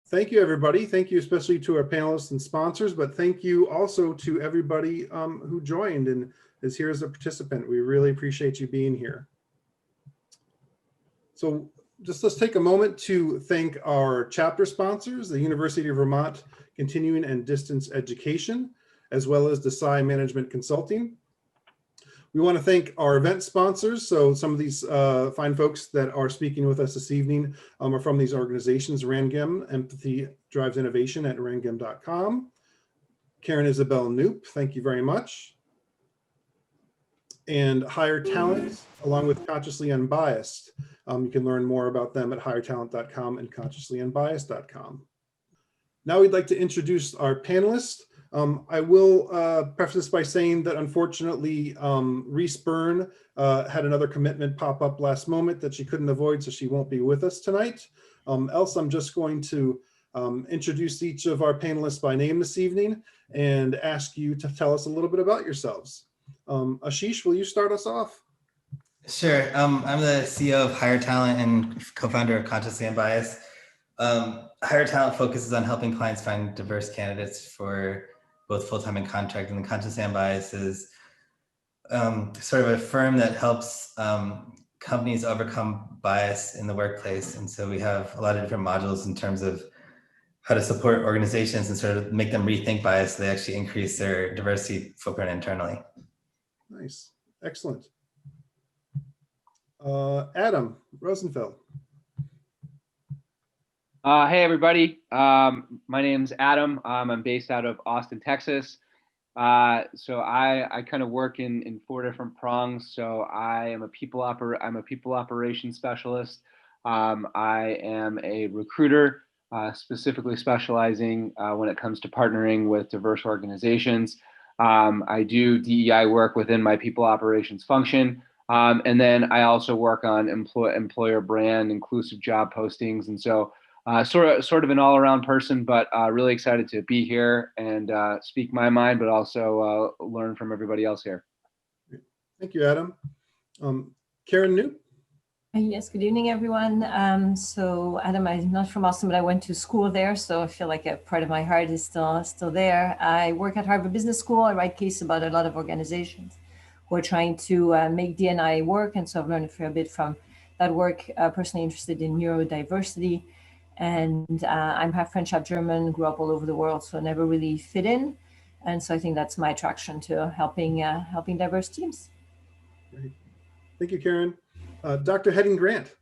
Thank you, everybody. Thank you especially to our panelists and sponsors, but thank you also to everybody who joined and is here as a participant. We really appreciate you being here. So let's take a moment to thank our chapter sponsors, the University of Vermont Continuing and Distance Education, as well as Desai Management Consulting. We want to thank our event sponsors. So some of these fine folks that are speaking with us this evening are from these organizations: Rangem, Empathy Drives Innovation at rangem.com. Karen Isabel Knoop, thank you very much. And Higher Talent, along with Consciously Unbiased. You can learn more about them at highertalent.com and consciouslyunbiased.com. Now we'd like to introduce our panelists. I will preface this by saying that unfortunately, Reese Byrne had another commitment pop up last moment that she couldn't avoid, so she won't be with us tonight. Else, I'm just going to introduce each of our panelists by name this evening and ask you to tell us a little bit about yourselves. Ashish, will you start us off? Sure. I'm the CEO of Higher Talent and co-founder of Consciously Unbiased. Higher Talent focuses on helping clients find diverse candidates for both full-time and contract, and the Consciously Unbiased is sort of a firm that helps companies overcome bias in the workplace. And so we have a lot of different modules in terms of how to support organizations and sort of make them rethink bias so they actually increase their diversity footprint internally. Nice, excellent. Adam Rosenfeld. Hey, everybody. My name's Adam. I'm based out of Austin, Texas. So I kind of work in four different prongs. So I'm a people operations specialist. I am a recruiter, specifically specializing when it comes to partnering with diverse organizations. I do DEI work within my people operations function. And then I also work on employer brand, inclusive job postings. And so sort of an all-around person, but really excited to be here and speak my mind, but also learn from everybody else here. Thank you, Adam. Karen Knoop. Yes, good evening, everyone. So Adam, I'm not from Austin, but I went to school there, so I feel like a part of my heart is still there. I work at Harvard Business School. I write cases about a lot of organizations who are trying to make D&I work, and so I've learned a fair bit from that work. Personally interested in neurodiversity, and I'm half French, half German. Grew up all over the world, so never really fit in, and so I think that's my attraction to helping diverse teams. Great. Thank you, Karen. Dr. Hedding Grant.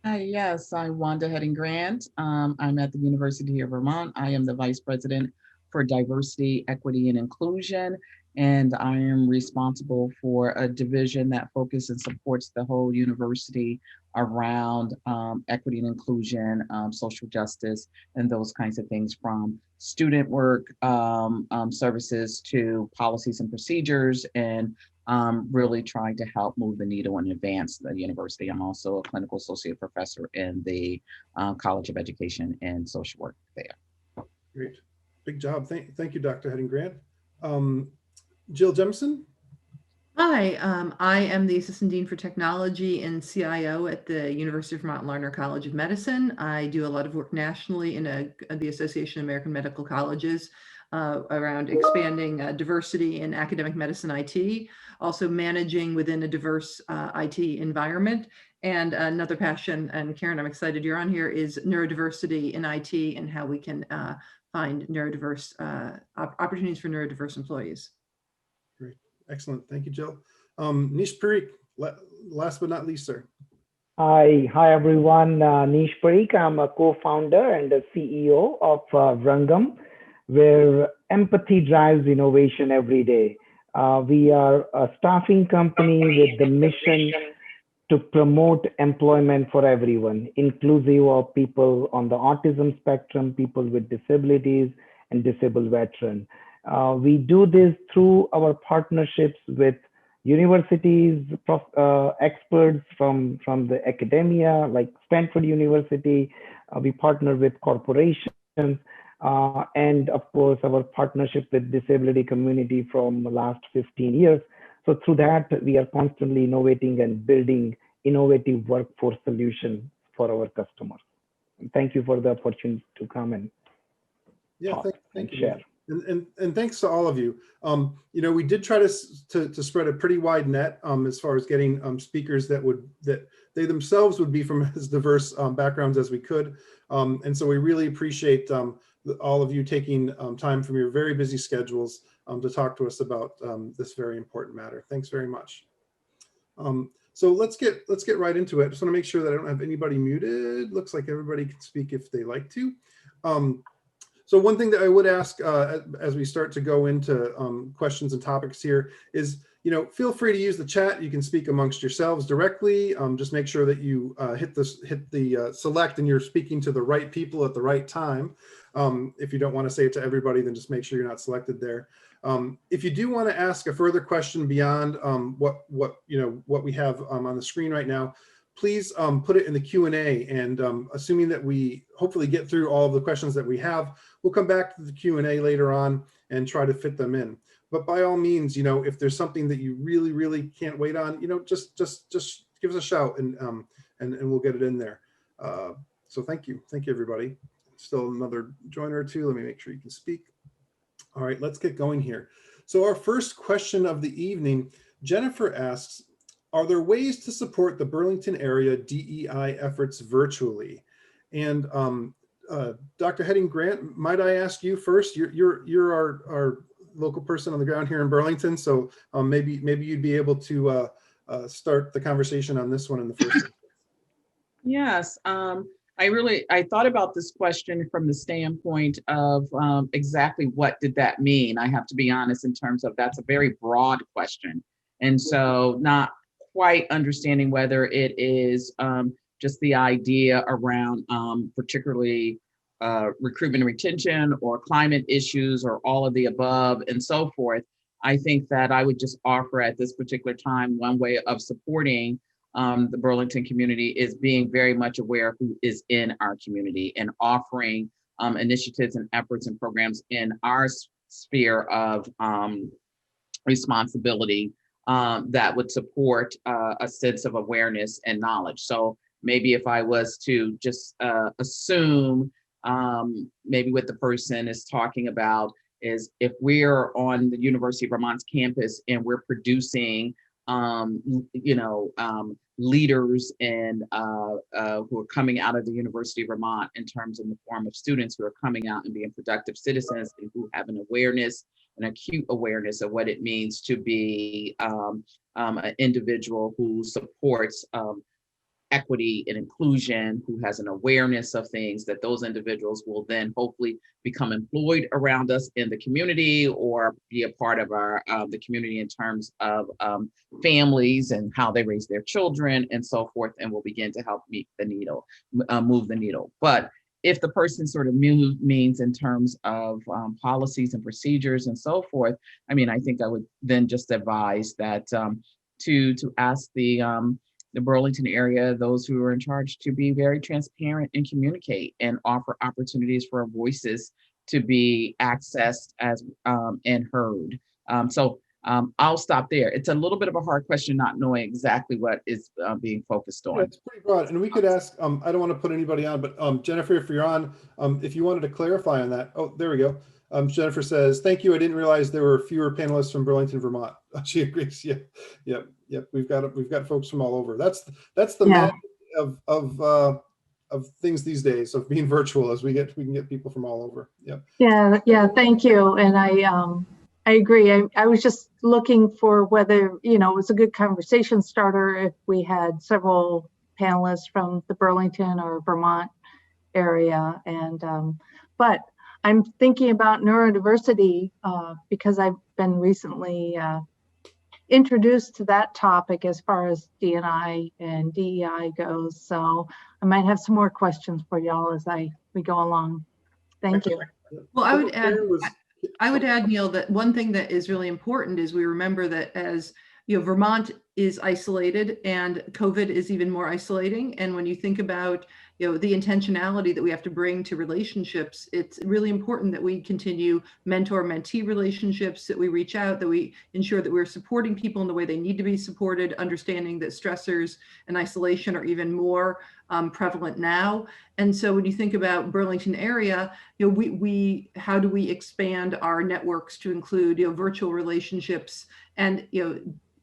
Yes, I'm Wanda Hedding Grant. I'm at the University of Vermont. I am the Vice President for Diversity, Equity, and Inclusion, and I am responsible for a division that focuses and supports the whole university around equity and inclusion, social justice, and those kinds of things, from student work services to policies and procedures, and really trying to help move the needle and advance the university. I'm also a clinical associate professor in the College of Education and Social Work there. Great, big job. Thank you, Dr. Hedding Grant. Jill Jemison. Hi, I am the Assistant Dean for Technology and CIO at the University of Vermont Larner College of Medicine. I do a lot of work nationally in the Association of American Medical Colleges around expanding diversity in academic medicine IT, also managing within a diverse IT environment. And another passion, and Karen, I'm excited you're on here, is neurodiversity in IT and how we can find neurodiverse opportunities for neurodiverse employees. Great, excellent. Thank you, Jill. Nish Parikh, last but not least, sir. Hi everyone. Nish Parikh. I'm a co-founder and the CEO of Rangem, where empathy drives innovation every day. We are a staffing company with the mission to promote employment for everyone, inclusive of people on the autism spectrum, people with disabilities, and disabled veterans. We do this through our partnerships with universities, experts from the academia, like Stanford University. We partner with corporations, and of course, our partnership with disability community from the last 15 years. So through that, we are constantly innovating and building innovative workforce solutions for our customers. thank you for the opportunity to come and Yeah, talk thank and you. share. And thanks to all of you. You know, we did try to spread a pretty wide net as far as getting speakers that they themselves would be from as diverse backgrounds as we could. And so we really appreciate all of you taking time from your very busy schedules to talk to us about this very important matter. Thanks very much. So let's get right into it. I just want to make sure that I don't have anybody muted. Looks like everybody can speak if they like to. So one thing that I would ask as we start to go into questions and topics here is, you know, feel free to use the chat. You can speak amongst yourselves directly. Just make sure that you hit the select and you're speaking to the right people at the right time. If you don't want to say it to everybody, then just make sure you're not selected there. If you do want to ask a further question beyond what we have on the screen right now, please put it in the Q&A, and assuming that we hopefully get through all of the questions that we have, we'll come back to the Q&A later on and try to fit them in. But by all means, you know, if there's something that you really can't wait on, you know, just give us a shout and we'll get it in there. So thank you everybody. Still another joiner or two. Let me make sure you can speak. All right, let's get going here. So our first question of the evening, Jennifer asks, are there ways to support the Burlington area DEI efforts virtually? And Dr. Heading Grant, might I ask you first? You're our local person on the ground here in Burlington, so maybe you'd be able to start the conversation on this one in the first. Yes, I thought about this question from the standpoint of exactly what did that mean? I have to be honest in terms of that's a very broad question. And so not quite understanding whether it is just the idea around particularly recruitment and retention or climate issues or all of the above and so forth. I think that I would just offer at this particular time, one way of supporting the Burlington community is being very much aware of who is in our community and offering initiatives and efforts and programs in our sphere of responsibility that would support a sense of awareness and knowledge. So maybe if I was to just assume maybe what the person is talking about is if we're on the University of Vermont's campus and we're producing leaders and who are coming out of the University of Vermont in terms of the form of students who are coming out and being productive citizens and who have an awareness, an acute awareness of what it means to be an individual who supports equity and inclusion, who has an awareness of things, that those individuals will then hopefully become employed around us in the community or be a part of our the community in terms of families and how they raise their children and so forth, and will begin to help move the needle. But if the person sort of means in terms of policies and procedures and so forth, I mean, I think I would then just advise that to ask the Burlington area, those who are in charge, to be very transparent and communicate and offer opportunities for voices to be accessed as and heard. So I'll stop there. It's a little bit of a hard question, not knowing exactly what is being focused on. Yeah, it's pretty broad, and we could ask, I don't want to put anybody on, but Jennifer, if you're on, if you wanted to clarify on that. Oh, there we go. Jennifer says, thank you. I didn't realize there were fewer panelists from Burlington, Vermont. She agrees. Yeah. We've got folks from all over. That's the magic of things these days, of being virtual, as we can get people from all over. Yeah. Thank you. And I agree. I was just looking for whether, it was a good conversation starter if we had several panelists from the Burlington or Vermont area. And, but I'm thinking about neurodiversity because I've been recently introduced to that topic as far as D&I and DEI goes. So I might have some more questions for y'all as we go along. Thank you. Well, I would add, Neil, that one thing that is really important is we remember that as Vermont is isolated and COVID is even more isolating. And when you think about, the intentionality that we have to bring to relationships. It's really important that we continue mentor-mentee relationships, that we reach out, that we ensure that we're supporting people in the way they need to be supported, understanding that stressors and isolation are even more prevalent now. And so when you think about Burlington area, we how do we expand our networks to include virtual relationships and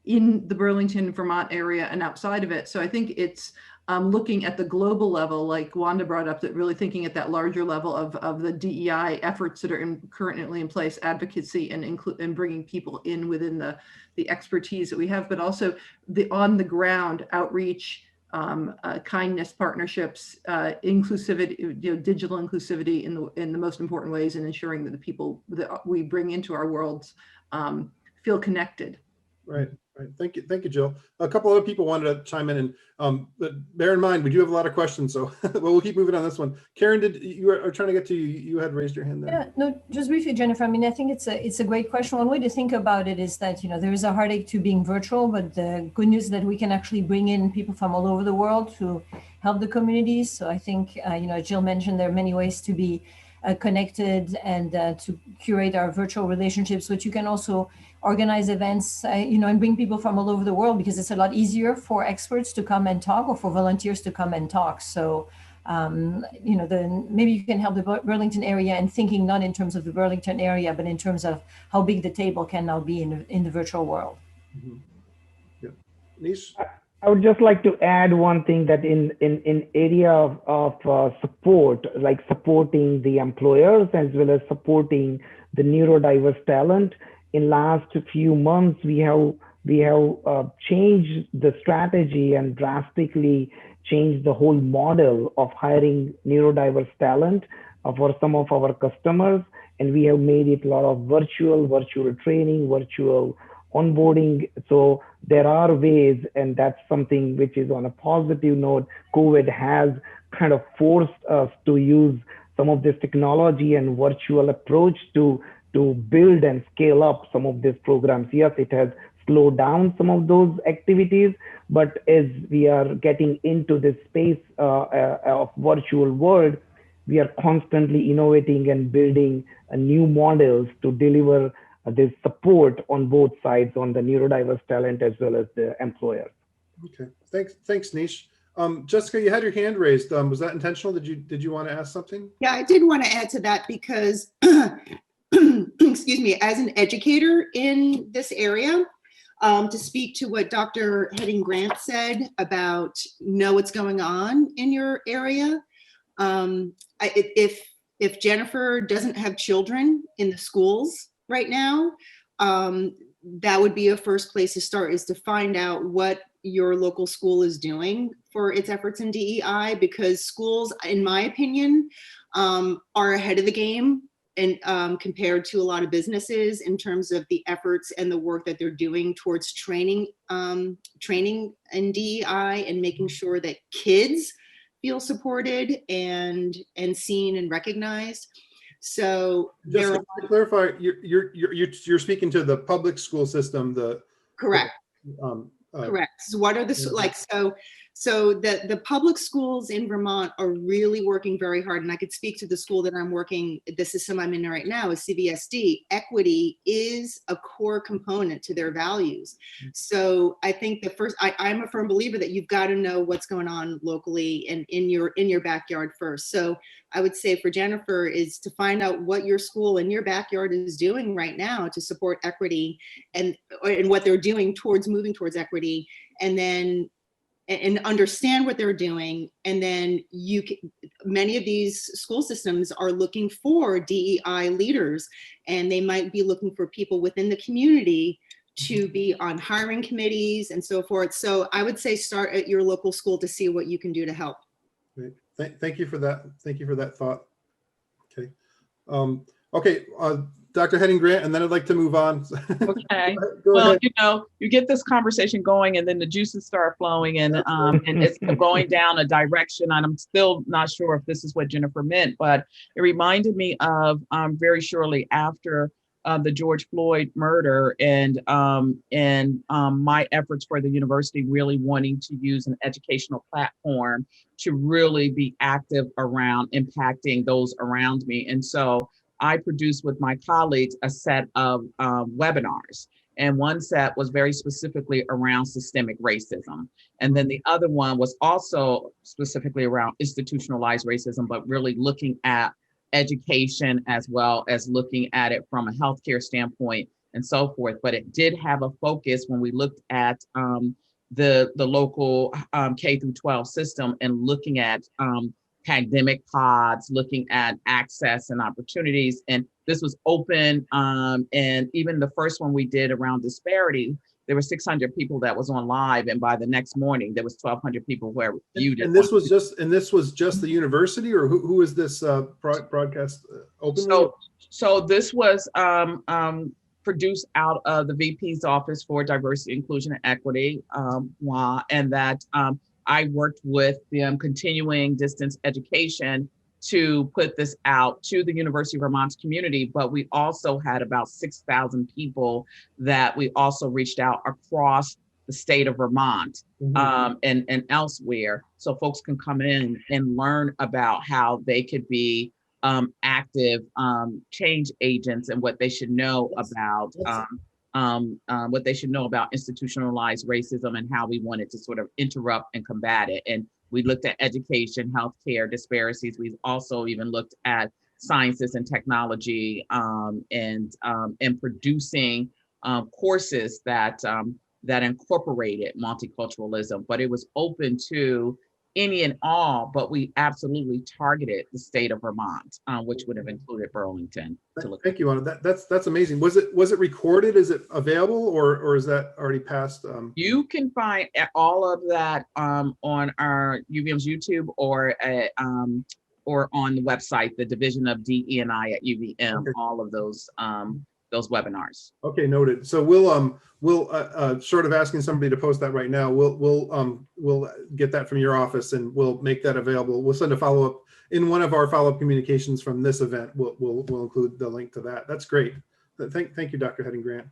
in the Burlington, Vermont area and outside of it. So I think it's looking at the global level, like Wanda brought up, that really thinking at that larger level of the DEI efforts that are currently in place, advocacy and bringing people in within the expertise that we have, but also the on the ground outreach, kindness partnerships, inclusivity, digital inclusivity in the most important ways, and ensuring that the people that we bring into our worlds feel connected. Right. Right. Thank you, Jill. A couple other people wanted to chime in, and but bear in mind, we do have a lot of questions, so we'll keep moving on this one. Karen, you are trying to get to you had raised your hand there. Yeah, no, just briefly, Jennifer. I mean, I think it's a great question. One way to think about it is that there is a heartache to being virtual, but the good news is that we can actually bring in people from all over the world to help the communities. So I think Jill mentioned there are many ways to be connected and to curate our virtual relationships, but you can also organize events, and bring people from all over the world, because it's a lot easier for experts to come and talk, or for volunteers to come and talk. So, maybe you can help the Burlington area in thinking not in terms of the Burlington area, but in terms of how big the table can now be in the virtual world. Mm-hmm. Yeah. Nish? I would just like to add one thing, that in area of support, like supporting the employers as well as supporting the neurodiverse talent, in last few months we have changed the strategy and drastically changed the whole model of hiring neurodiverse talent for some of our customers, and we have made it a lot of virtual training, virtual onboarding. So there are ways, and that's something which is on a positive note. COVID has kind of forced us to use some of this technology and virtual approach to build and scale up some of these programs. Yes, it has slowed down some of those activities, but as we are getting into this space of virtual world, we are constantly innovating and building new models to deliver this support on both sides, on the neurodiverse talent as well as the employer. Okay, thanks, Nish. Jessica, you had your hand raised. Was that intentional? Did you want to ask something? Yeah, I did want to add to that because, excuse me, as an educator in this area, to speak to what Dr. Heading Grant said about know what's going on in your area. If Jennifer doesn't have children in the schools right now, that would be a first place to start, is to find out what your local school is doing for its efforts in DEI, because schools, in my opinion, are ahead of the game and compared to a lot of businesses in terms of the efforts and the work that they're doing towards training in DEI and making sure that kids feel supported and seen and recognized. So just to clarify, you're speaking to the public school system. Correct. Correct. So what are the so the public schools in Vermont are really working very hard, and I could speak to the school that I'm working, the system I'm in right now is CVSD. Equity is a core component to their values. So I think I'm a firm believer that you've got to know what's going on locally and in your backyard first. So I would say for Jennifer is to find out what your school in your backyard is doing right now to support equity and what they're doing towards moving towards equity, and then understand what they're doing. And then many of these school systems are looking for DEI leaders, and they might be looking for people within the community to be on hiring committees and so forth. So I would say start at your local school to see what you can do to help. Great. Thank you for that. Thank you for that thought. Okay. Okay. Dr. Heading Grant, and then I'd like to move on. Okay. Go well, ahead. You get this conversation going, and then the juices start flowing, and it's going down a direction. And I'm still not sure if this is what Jennifer meant, but it reminded me of very shortly after the George Floyd murder, and my efforts for the university really wanting to use an educational platform to really be active around impacting those around me. And so I produced with my colleagues a set of webinars. And one set was very specifically around systemic racism. And then the other one was also specifically around institutionalized racism, but really looking at education as well as looking at it from a healthcare standpoint and so forth. But it did have a focus when we looked at the local K through 12 system and looking at pandemic pods, looking at access and opportunities. And this was open. And even the first one we did around disparity, there were 600 people that was on live. And by the next morning, there was 1,200 people who viewed it. And this was just the university, or who is this broadcast openly? So this was produced out of the VP's Office for Diversity, Inclusion, and Equity. And that I worked with them continuing distance education to put this out to the University of Vermont's community, but we also had about 6,000 people that we also reached out across the state of Vermont and elsewhere, so folks can come in and learn about how they could be active change agents and what they should know about institutionalized racism and how we wanted to sort of interrupt and combat it. And we looked at education, healthcare disparities. We've also even looked at sciences and technology and producing courses that incorporated multiculturalism, but it was open to any and all, but we absolutely targeted the state of Vermont, which would have included Burlington. Thank you, Anna. That's amazing. Was it recorded? Is it available, or is that already passed? You can find all of that on our UVM's YouTube or on the website, the Division of DE&I at UVM. Okay. All of those webinars. Okay, noted. So we'll short of asking somebody to post that right now, we'll get that from your office and we'll make that available. We'll send a follow-up in one of our follow-up communications from this event. We'll include the link to that. That's great. Thank you, Dr. Heading Grant.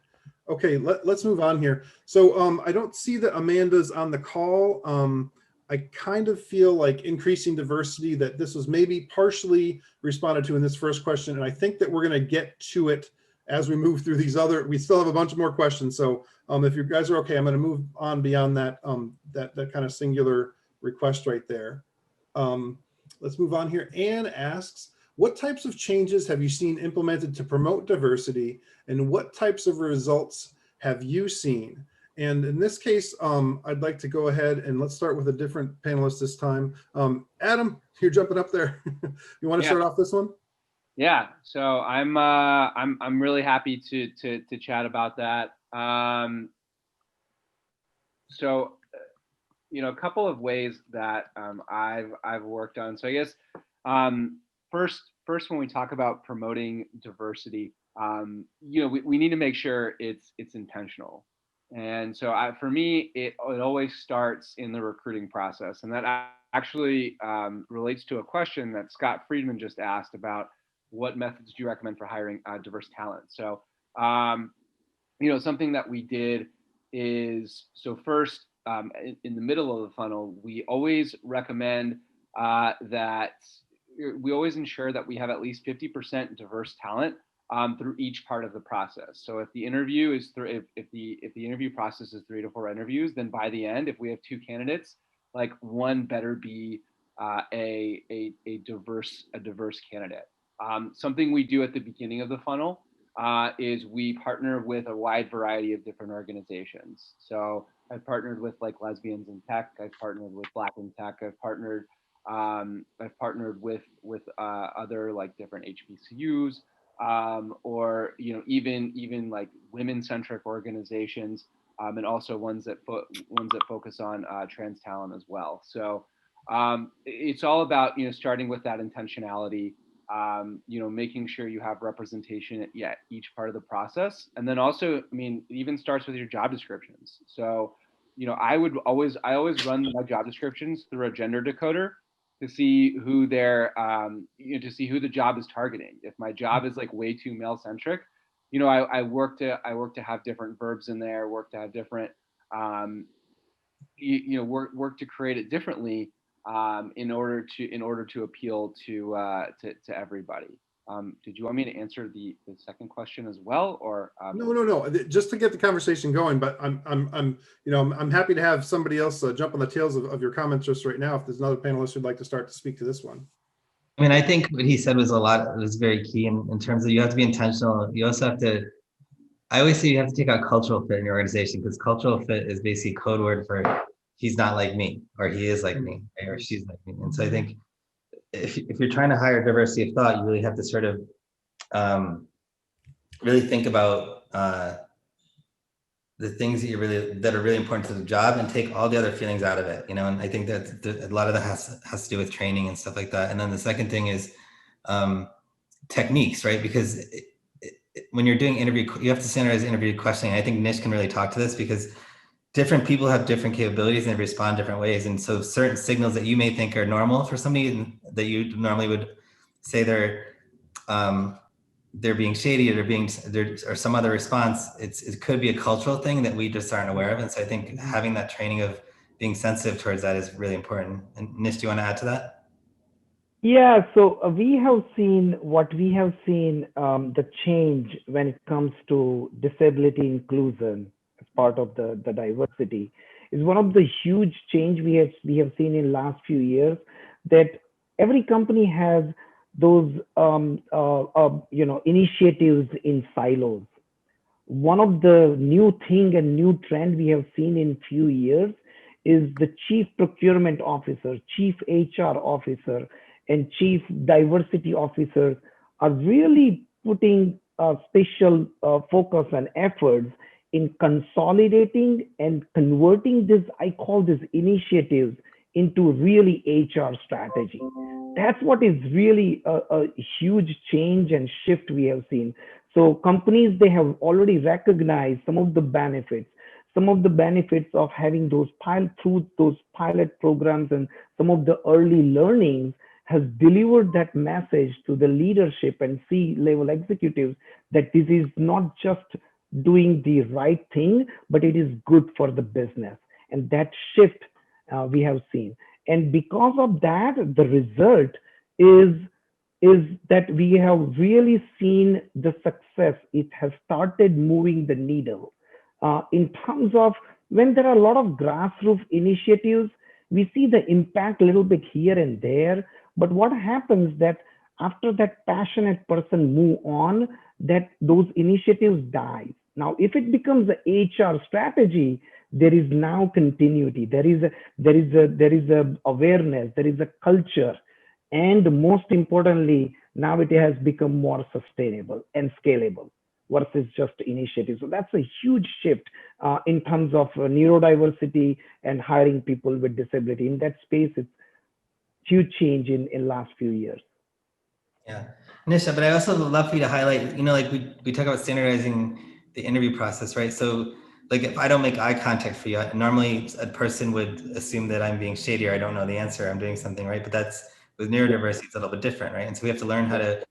Okay, let's move on here. So I don't see that Amanda's on the call. I kind of feel like increasing diversity, that this was maybe partially responded to in this first question, and I think that we're going to get to it as we move through these we still have a bunch more questions. So if you guys are okay, I'm going to move on beyond that, that kind of singular request right there. Let's move on here. Anne asks, what types of changes have you seen implemented to promote diversity, and what types of results have you seen? And in this case, I'd like to go ahead and let's start with a different panelist this time. Adam, you're jumping up there. You want to start off this one? Yeah, so I'm really happy to chat about that. So, a couple of ways that I've worked on. So I guess first when we talk about promoting diversity, we need to make sure it's intentional. And so for me, it always starts in the recruiting process, and that actually relates to a question that Scott Friedman just asked about. What methods do you recommend for hiring diverse talent? So, something that we did is, so first, in the middle of the funnel, we always recommend that we always ensure that we have at least 50% diverse talent through each part of the process. So if the interview is if the interview process is 3 to 4 interviews, then by the end, if we have 2 candidates, like one better be a diverse candidate. Something we do at the beginning of the funnel is we partner with a wide variety of different organizations. So I've partnered with like Lesbians in Tech. I've partnered with Black in Tech. I've partnered with other like different HBCUs, or even like women-centric organizations, and also ones that focus on trans talent as well. So it's all about starting with that intentionality. Making sure you have representation at each part of the process. And then also, it even starts with your job descriptions. So, I always run my job descriptions through a gender decoder to see who they're, to see who the job is targeting. If my job is like way too male centric, I work to have different verbs in there, work to have different, work to create it differently in order to appeal to everybody. Did you want me to answer the second question as well, or? No. Just to get the conversation going, but I'm happy to have somebody else jump on the tails of your comments just right now. If there's another panelist who'd like to start to speak to this one. I mean, I think what he said was was very key in terms of you have to be intentional. You also have to, I always say you have to take out cultural fit in your organization, because cultural fit is basically code word for he's not like me, or he is like me, or she's like me. And so I think if you're trying to hire diversity of thought, you really have to sort of really think about the things that are really important to the job, and take all the other feelings out of it, And I think that a lot of that has to do with training and stuff like that. And then the second thing is techniques, right? Because when you're doing interview, you have to standardize interview questioning. I think Nish can really talk to this, because different people have different capabilities and they respond different ways. And so certain signals that you may think are normal for somebody that you normally would say they're being shady, or some other response, it could be a cultural thing that we just aren't aware of. And so I think having that training of being sensitive towards that is really important. And Nish, do you want to add to that? Yeah, so we have seen the change when it comes to disability inclusion as part of the diversity is one of the huge change we have seen in last few years, that every company has those initiatives in silos. One of the new thing and new trend we have seen in few years is the chief procurement officer, chief HR officer, and chief diversity officers are really putting a special focus and efforts in consolidating and converting this, I call this initiatives, into really HR strategy. That's what is really a huge change and shift we have seen. So companies, they have already recognized some of the benefits of having those pilot programs, and some of the early learnings has delivered that message to the leadership and C-level executives that this is not just doing the right thing, but it is good for the business. And that shift we have seen. And because of that, the result is that we have really seen the success. It has started moving the needle. In terms of when there are a lot of grassroots initiatives, we see the impact a little bit here and there. But what happens that after that passionate person move on, that those initiatives die. Now, if it becomes an HR strategy, there is now continuity. There is a awareness. There is a culture, and most importantly, now it has become more sustainable and scalable versus just initiatives. So that's a huge shift in terms of neurodiversity and hiring people with disability. In that space, it's huge change in last few years. Yeah, Nisha, but I also love for you to highlight, like we talk about standardizing the interview process, right? So like if I don't make eye contact for you, normally a person would assume that I'm being shady or I don't know the answer, I'm doing something right, but that's with neurodiversity, it's a little bit different, right? And so we have to learn how to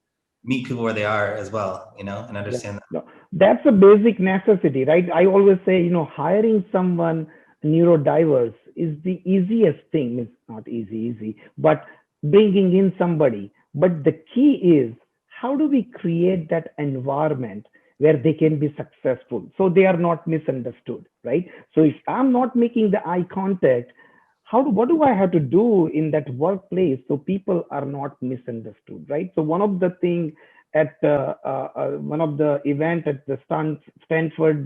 meet people where they are as well, and understand that. No, that's a basic necessity, right? I always say, hiring someone neurodiverse is the easiest thing. It's not easy, but bringing in somebody. But the key is, how do we create that environment where they can be successful so they are not misunderstood, right? So if I'm not making the eye contact, what do I have to do in that workplace so people are not misunderstood, right? So one of the things at one of the event at the Stanford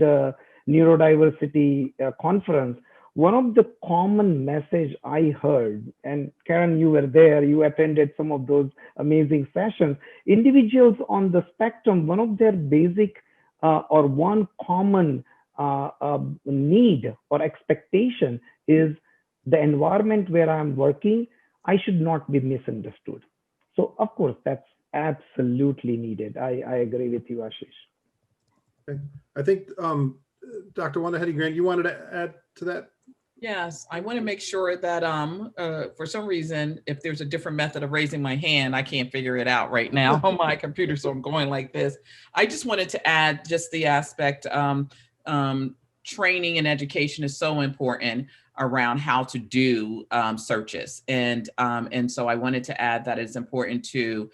neurodiversity conference, one of the common message I heard, and Karen, you were there, you attended some of those amazing sessions. Individuals on the spectrum, one of their basic or one common need or expectation is the environment where I'm working, I should not be misunderstood. So of course, that's absolutely needed. I agree with you, Ashish. Okay. I think Dr. Wanda Hetty Grant, you wanted to add to that? Yes, I want to make sure that for some reason, if there's a different method of raising my hand, I can't figure it out right now on my computer, so I'm going like this. I just wanted to add just the aspect training and education is so important around how to do searches, and so I wanted to add that it's important to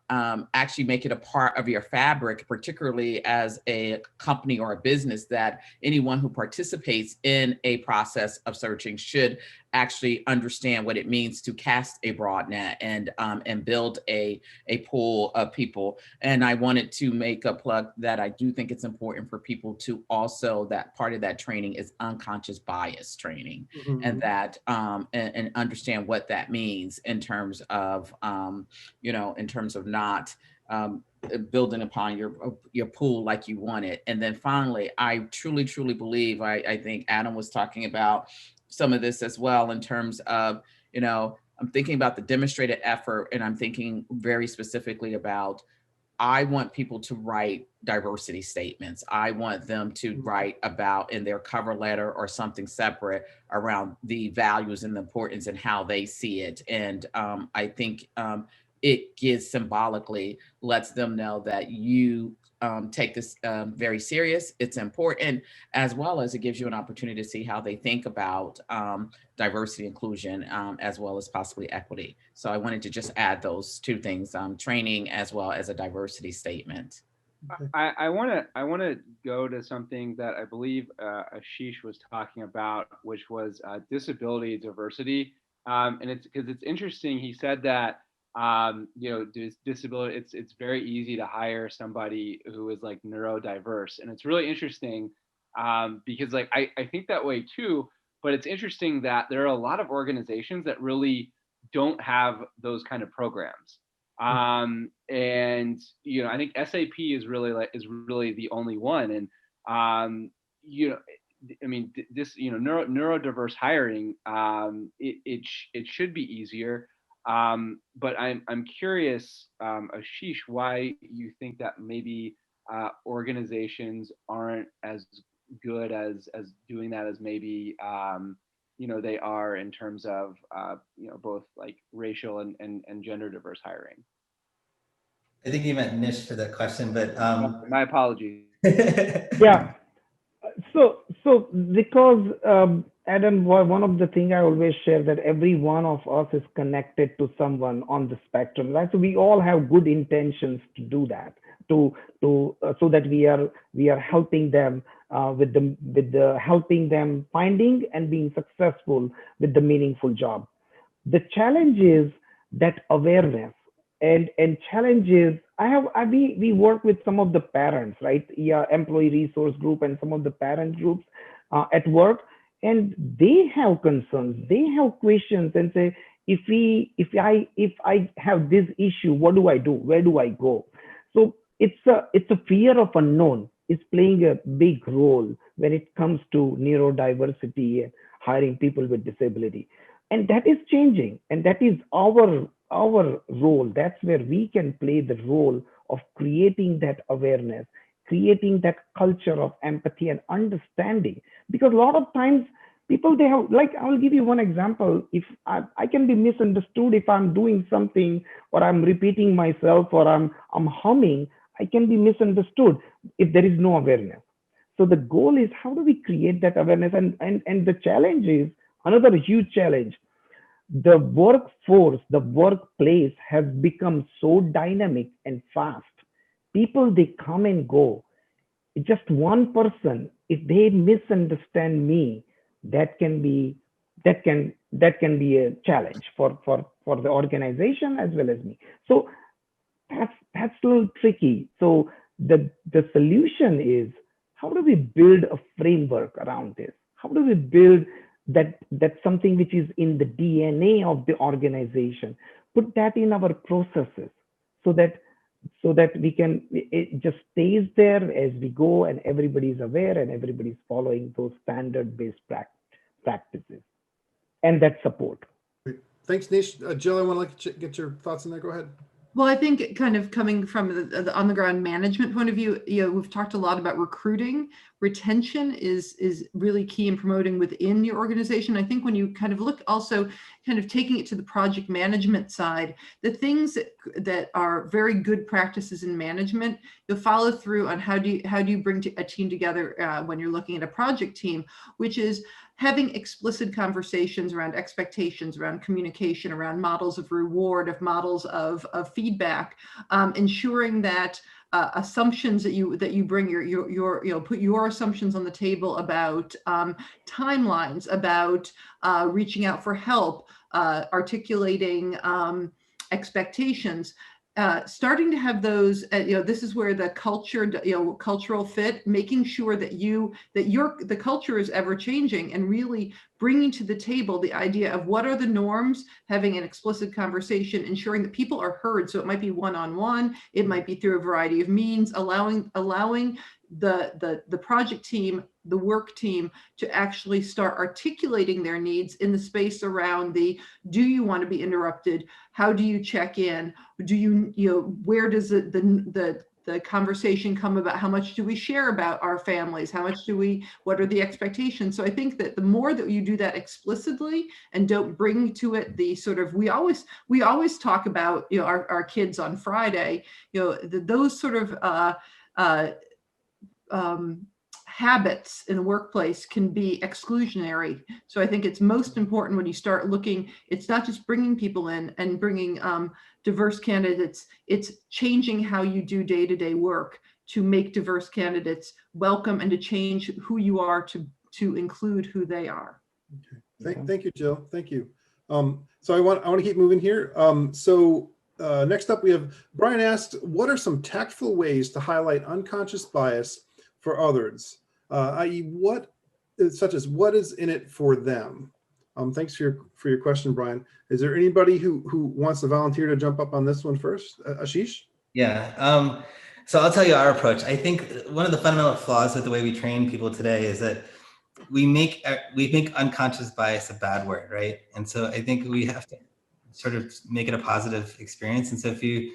actually make it a part of your fabric, particularly as a company or a business, that anyone who participates in a process of searching should actually understand what it means to cast a broad net and build a pool of people. And I wanted to make a plug that I do think it's important for people to also, that part of that training is unconscious bias training, and that and understand what that means in terms of in terms of not building upon your pool like you want it. And then finally, I truly believe, I think Adam was talking about some of this as well, in terms of, I'm thinking about the demonstrated effort, and I'm thinking very specifically about, I want people to write diversity statements. I want them to write about in their cover letter or something separate around the values and the importance and how they see it. And I think it gives symbolically, lets them know that you take this very serious. It's important, as well as it gives you an opportunity to see how they think about diversity, inclusion, as well as possibly equity. So I wanted to just add those two things, training as well as a diversity statement. I want to go to something that I believe Ashish was talking about, which was disability diversity. And it's because it's interesting. He said that disability, it's very easy to hire somebody who is like neurodiverse, and it's really interesting because like I think that way too. But it's interesting that there are a lot of organizations that really don't have those kind of programs. And I think SAP is really the only one. And neurodiverse hiring, it should be easier. But I'm curious, Ashish, why you think that maybe organizations aren't as good as doing that as maybe they are in terms of both like racial and gender diverse hiring. I think you meant Nish for that question, but my apologies. Yeah. So because Adam, one of the things I always share, that every one of us is connected to someone on the spectrum, right? So we all have good intentions to do that, so that we are helping them with the helping them finding and being successful with the meaningful job. The challenge is that awareness, and challenge is, we work with some of the parents, right? Yeah, employee resource group and some of the parent groups at work, and they have concerns, they have questions, and say, if I have this issue, what do I do? Where do I go? So it's a fear of unknown is playing a big role when it comes to neurodiversity and hiring people with disability. And that is changing, and that is our role. That's where we can play the role of creating that awareness, creating that culture of empathy and understanding. Because a lot of times people, they have, like, I will give you one example. If I can be misunderstood if I'm doing something, or I'm repeating myself, or I'm humming, I can be misunderstood if there is no awareness. So the goal is, how do we create that awareness? And the challenge is, another huge challenge, the workforce, the workplace has become so dynamic and fast. People, they come and go. Just one person, if they misunderstand me, that can be a challenge for the organization as well as me. So that's a little tricky. So the solution is, how do we build a framework around this? How do we build that's something which is in the DNA of the organization, put that in our processes, so that we can, it just stays there as we go, and everybody's aware and everybody's following those standard based practices, and that support. Great. Thanks, Nish. Jill, I want to get your thoughts on that. Go ahead. Well, I think kind of coming from the on the ground management point of view, we've talked a lot about recruiting. Retention is really key in promoting within your organization. I think when you kind of look also kind of taking it to the project management side, the things that are very good practices in management, you'll follow through on how do you bring a team together when you're looking at a project team, which is having explicit conversations around expectations, around communication, around models of reward, of models of feedback, ensuring that assumptions that you bring put your assumptions on the table about timelines, about reaching out for help, articulating expectations. Starting to have those, this is where the culture, cultural fit, making sure that the culture is ever changing and really bringing to the table the idea of what are the norms, having an explicit conversation, ensuring that people are heard. So it might be one-on-one, it might be through a variety of means, allowing the project team, the work team to actually start articulating their needs in the space around do you want to be interrupted? How do you check in? Do where does the conversation come about? How much do we share about our families? What are the expectations? So I think that the more that you do that explicitly and don't bring to it the sort of, we always talk about, our kids on Friday, those sort of, habits in the workplace can be exclusionary. So I think it's most important when you start looking, it's not just bringing people in and bringing diverse candidates, it's changing how you do day-to-day work to make diverse candidates welcome and to change who you are to include who they are. Okay. Thank you, Jill. Thank you. So I want to keep moving here. Next up, we have Brian asked, what are some tactful ways to highlight unconscious bias for others, i.e. such as what is in it for them? Thanks for your question, Brian. Is there anybody who wants to volunteer to jump up on this one first? Ashish? Yeah, so I'll tell you our approach. I think one of the fundamental flaws with the way we train people today is that we make unconscious bias a bad word, right? And so I think we have to sort of make it a positive experience. And so if you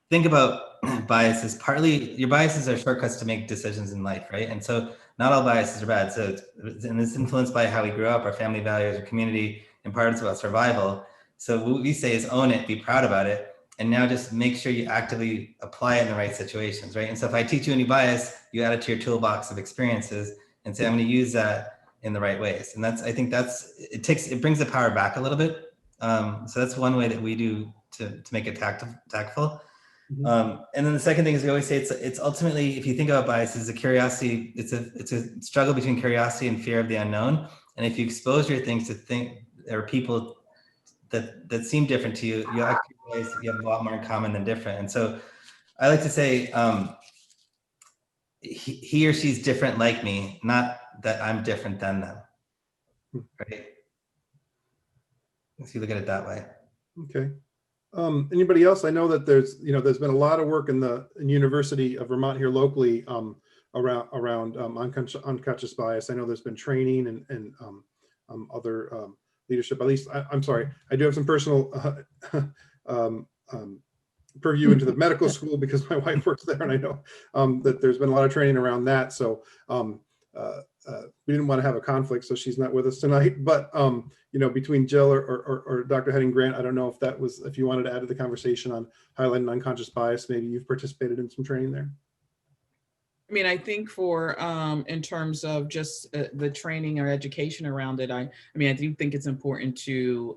think about biases, partly your biases are shortcuts to make decisions in life, right? And so not all biases are bad. So and it's influenced by how we grew up, our family values, our community, and part it's about survival. So what we say is own it, be proud about it, and now just make sure you actively apply it in the right situations, right? And so if I teach you any bias, you add it to your toolbox of experiences and say, I'm going to use that in the right ways. And I think it brings the power back a little bit. So that's one way that we do to make it tactful. And then the second thing is we always say it's ultimately, if you think about bias, it's a curiosity, it's a struggle between curiosity and fear of the unknown. And if you expose your things to there are people that seem different to you, you actually realize you have a lot more in common than different. And so I like to say he or she's different like me, not that I'm different than them, right? If you look at it that way. Okay. Anybody else? I know that there's been a lot of work in University of Vermont here locally around unconscious bias. I know there's been training and other leadership. At least I'm sorry, I do have some personal purview into the medical school because my wife works there, and I know that there's been a lot of training around that. So we didn't want to have a conflict, so she's not with us tonight. But between Jill or Dr. Henning Grant, I don't know if you wanted to add to the conversation on highlighting unconscious bias. Maybe you've participated in some training there. I mean, I think for in terms of just the training or education around it, I do think it's important to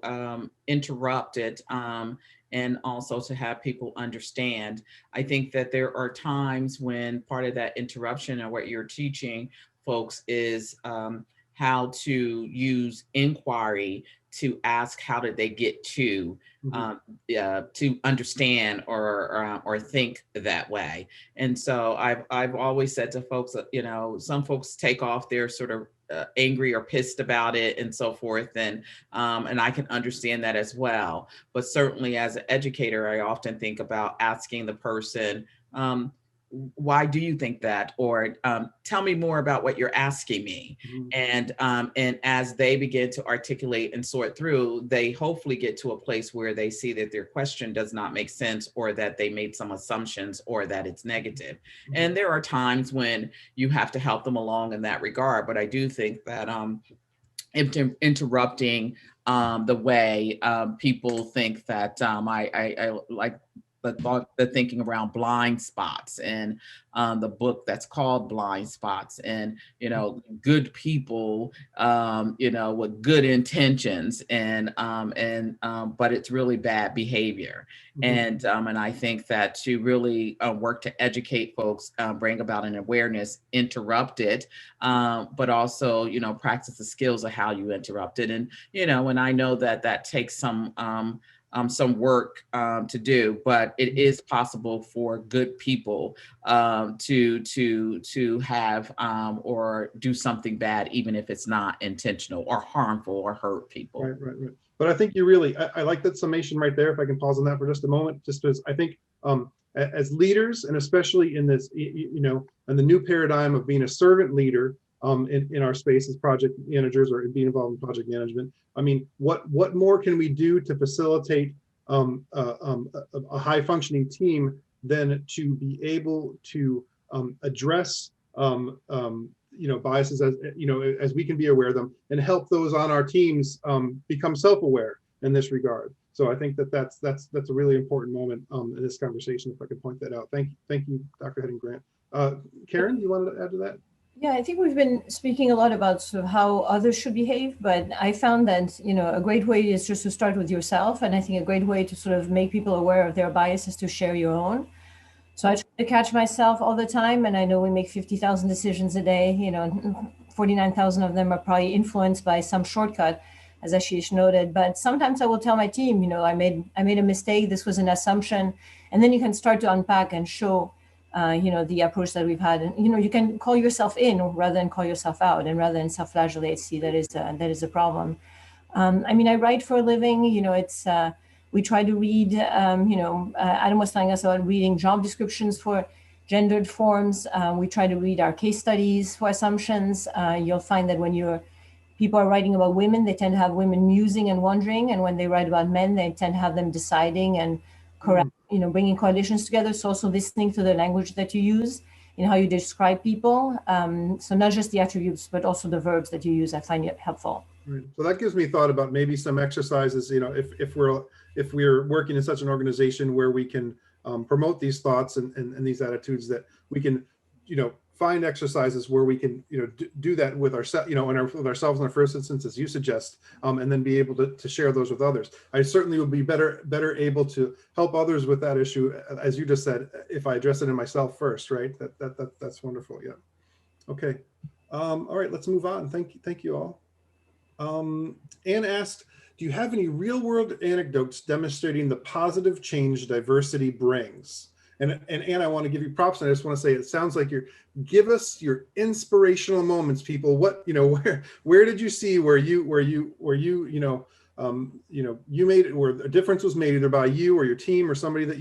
interrupt it and also to have people understand. I think that there are times when part of that interruption or what you're teaching folks is how to use inquiry to ask how did they get to understand or think that way. And so I've always said to folks, some folks take off their sort of angry or pissed about it and so forth, and I can understand that as well. But certainly as an educator, I often think about asking the person, why do you think that? Or tell me more about what you're asking me. And as they begin to articulate and sort through, they hopefully get to a place where they see that their question does not make sense, or that they made some assumptions, or that it's negative. And there are times when you have to help them along in that regard. But I do think that interrupting the way people think that I like the thinking around blind spots, and the book that's called Blind Spots, and good people with good intentions, but it's really bad behavior. And I think that to really work to educate folks, bring about an awareness, interrupt it, but also practice the skills of how you interrupt it. And and I know that takes some work to do, but it is possible for good people to have or do something bad, even if it's not intentional or harmful or hurt people. Right. But I think you really, I like that summation right there. If I can pause on that for just a moment, just because I think as leaders, and especially in this, in the new paradigm of being a servant leader, in our space as project managers, or being involved in project management. I mean, what more can we do to facilitate a high functioning team than to be able to address biases as we can be aware of them, and help those on our teams become self-aware in this regard. So I think that's a really important moment in this conversation, if I could point that out. Thank you, Dr. Heading Grant. Karen, you wanted to add to that? Yeah, I think we've been speaking a lot about sort of how others should behave, but I found that, a great way is just to start with yourself. And I think a great way to sort of make people aware of their bias is to share your own. So I try to catch myself all the time, and I know we make 50,000 decisions a day, 49,000 of them are probably influenced by some shortcut, as Ashish noted. But sometimes I will tell my team, I made a mistake, this was an assumption, and then you can start to unpack and show the approach that we've had. And, you can call yourself in rather than call yourself out, and rather than self-flagellate, see that is a problem. I write for a living, we try to read, Adam was telling us about reading job descriptions for gendered forms. We try to read our case studies for assumptions. You'll find that when people are writing about women, they tend to have women musing and wondering. And when they write about men, they tend to have them deciding and correct, bringing coalitions together. So also listening to the language that you use in how you describe people. So not just the attributes, but also the verbs that you use, I find it helpful. Right. So that gives me thought about maybe some exercises, if we're working in such an organization where we can promote these thoughts and these attitudes, that we can, find exercises where we can, do that with ourselves, with ourselves in the first instance, as you suggest, and then be able to share those with others. I certainly will be better able to help others with that issue, as you just said, if I address it in myself first, right? That's wonderful. Yeah. Okay. All right, let's move on. Thank you all. Anne asked, do you have any real world anecdotes demonstrating the positive change diversity brings? And Anne, I want to give you props. And I just want to say, it sounds like give us your inspirational moments, people. What, where did you see where you made it, where a difference was made either by you or your team or somebody that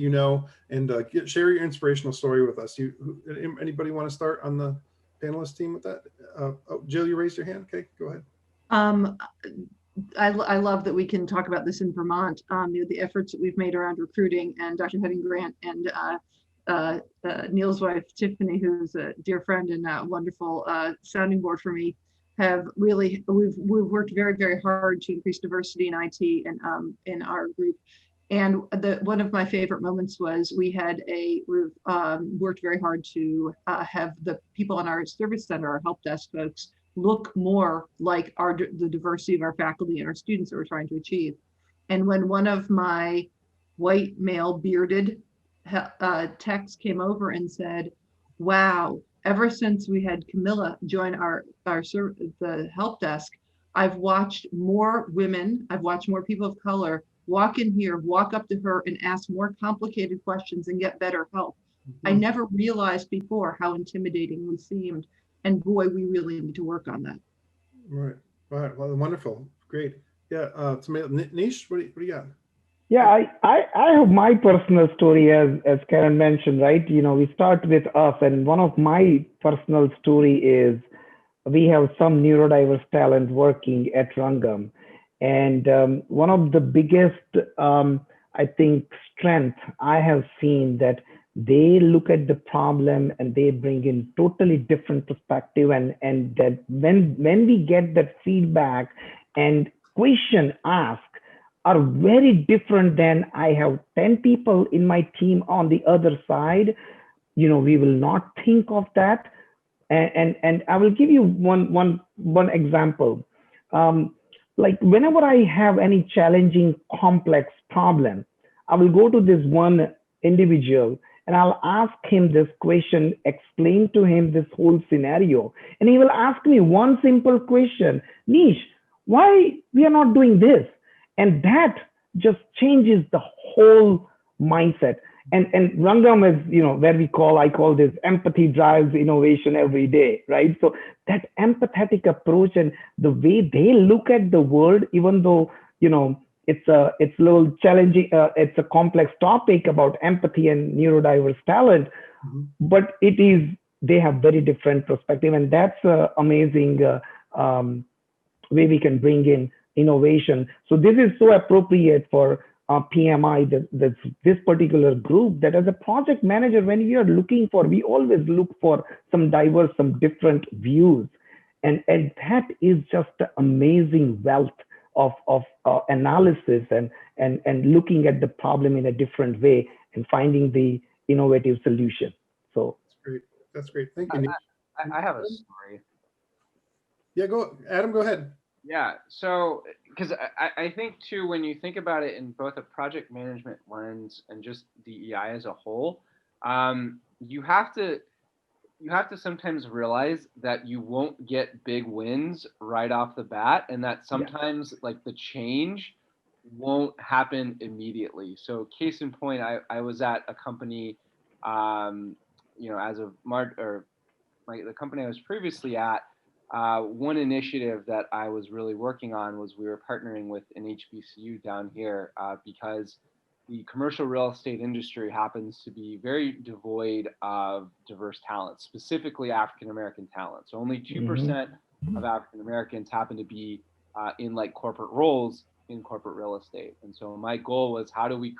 and share your inspirational story with us. Anybody want to start on the panelist team with that? Jill, you raised your hand. Okay, go ahead. I love that we can talk about this in Vermont, the efforts that we've made around recruiting, and Dr. Heading Grant and Neil's wife, Tiffany, who's a dear friend and a wonderful sounding board for me, we've worked very, very hard to increase diversity in IT and in our group. And one of my favorite moments was we've worked very hard to have the people on our service center, our help desk folks, look more like the diversity of our faculty and our students that we're trying to achieve. And when one of my white male bearded techs came over and said, wow, ever since we had Camilla join the help desk, I've watched more women, I've watched more people of color walk in here, walk up to her and ask more complicated questions and get better help. Mm-hmm. I never realized before how intimidating we seemed. And boy, we really need to work on that. Right. Well, wonderful. Great. Yeah. Nish, what do you got? Yeah, I have my personal story as Karen mentioned, right? We start with us, and one of my personal story is we have some neurodiverse talent working at Rangam, and one of the biggest, I think, strength I have seen that they look at the problem and they bring in totally different perspective, and that when we get that feedback and question asked are very different than I have 10 people in my team on the other side, we will not think of that. And I will give you one example. Like whenever I have any challenging, complex problem, I will go to this one individual and I'll ask him this question, explain to him this whole scenario. And he will ask me one simple question, Nish, why we are not doing this? And that just changes the whole mindset. And Rangam is, where I call this empathy drives innovation every day, right? So that empathetic approach and the way they look at the world, even though, it's a little challenging, it's a complex topic about empathy and neurodiverse talent, but they have very different perspective. And that's an amazing way we can bring in innovation. So this is so appropriate for PMI, this particular group, that as a project manager, when we are looking for, we always look for some diverse, some different views. And that is just an amazing wealth of analysis and looking at the problem in a different way and finding the innovative solution. So that's great. That's great. Thank you, Nish. I have a story. Yeah, Adam, go ahead. Yeah, so because I think too, when you think about it in both a project management lens and just DEI as a whole, you have to sometimes realize that you won't get big wins right off the bat, and that sometimes like the change won't happen immediately. So case in point, I was at a company, as of March, or the company I was previously at. One initiative that I was really working on was we were partnering with an HBCU down here because the commercial real estate industry happens to be very devoid of diverse talent, specifically African-American talent. So only 2% of African-Americans happen to be in like corporate roles in corporate real estate. And so my goal was how do we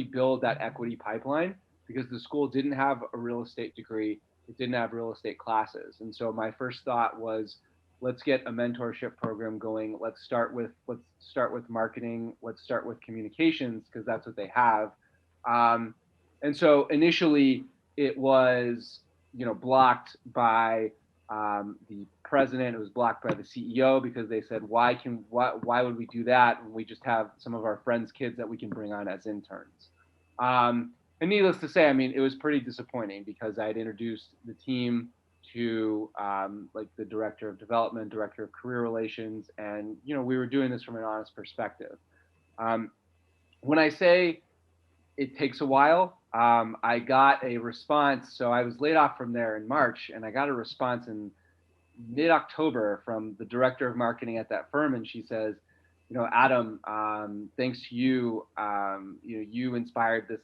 build that equity pipeline? Because the school didn't have a real estate degree. It didn't have real estate classes. And so my first thought was, let's get a mentorship program going. Let's start with marketing. Let's start with communications, because that's what they have. And so initially it was, blocked by the president. It was blocked by the CEO because they said, why would we do that when we just have some of our friends' kids that we can bring on as interns? And needless to say, it was pretty disappointing because I had introduced the team to like the director of development, director of career relations, and we were doing this from an honest perspective. When I say it takes a while, I got a response. So I was laid off from there in March, and I got a response in mid-October from the director of marketing at that firm, and she says, Adam, thanks to you, you inspired this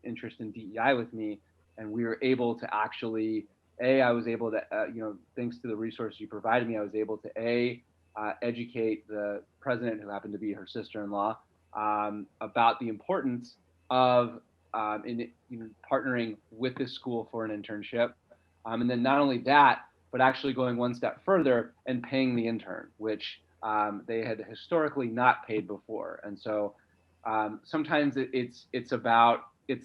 interest in DEI with me, and we were able to actually, I was able to, thanks to the resources you provided me, I was able to educate the president, who happened to be her sister-in-law, about the importance of partnering with this school for an internship, and then not only that, but actually going one step further and paying the intern, which they had historically not paid before. And so sometimes it's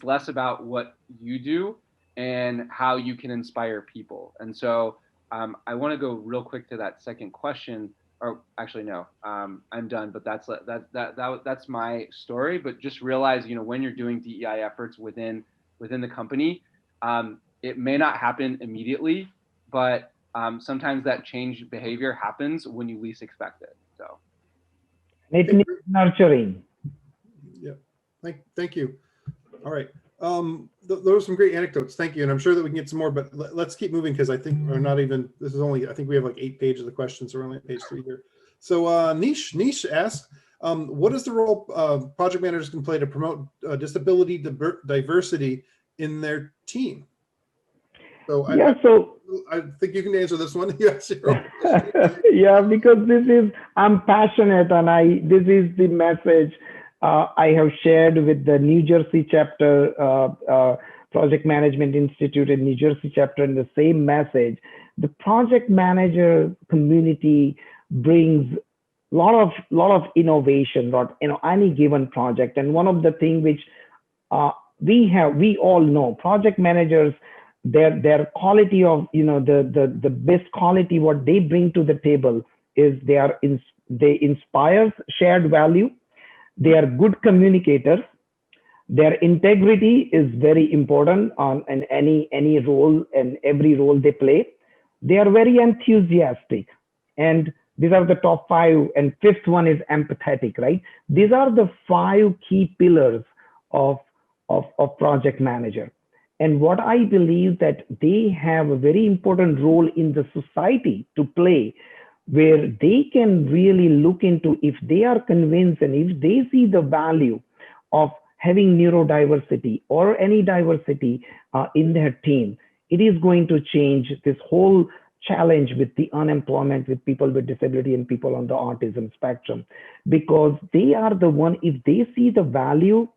less about what you do and how you can inspire people. And so I want to go real quick to that second question, or actually no, I'm done. But that's my story. But just realize, when you're doing DEI efforts within the company, it may not happen immediately, but sometimes that change behavior happens when you least expect it. So it needs nurturing. Yeah, thank you. All right, those are some great anecdotes. Thank you, and I'm sure that we can get some more, but let's keep moving, because I think we're not even. This is only, I think we have like 8 pages of the questions. So we're only at page 3 here. So Nish asks, What is the role project managers can play to promote disability diversity in their team? So Yeah, so I think you can answer this one. Yes. yeah, because I'm passionate, and this is the message I have shared with the New Jersey chapter, Project Management Institute in New Jersey chapter, and the same message. The project manager community brings lot of innovation, any given project. And one of the things which we all know, project managers, their quality of, the best quality what they bring to the table is they inspire shared value. They are good communicators. Their integrity is very important in any role and every role they play. They are very enthusiastic, and these are the top 5. And 5th one is empathetic, right? These are the 5 key pillars of project manager. And what I believe that they have a very important role in the society to play, where they can really look into, if they are convinced and if they see the value of having neurodiversity or any diversity in their team, it is going to change this whole challenge with the unemployment, with people with disability and people on the autism spectrum, because they are the one, if they see the value,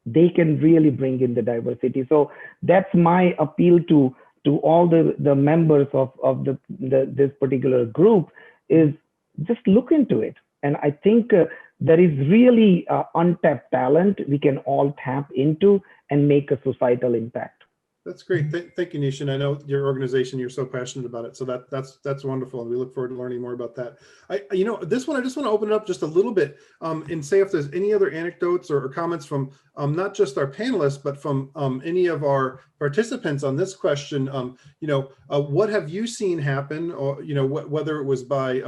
they can really bring in the diversity. So that's my appeal to all the members of this particular group, is just look into it. And I think there is really untapped talent we can all tap into and make a societal impact. That's great. Thank you, Nish. And I know your organization, you're so passionate about it. So that's wonderful. And we look forward to learning more about that. This one, I just want to open it up just a little bit and say if there's any other anecdotes or comments from not just our panelists, but from any of our participants on this question. What have you seen happen, or, whether it was by,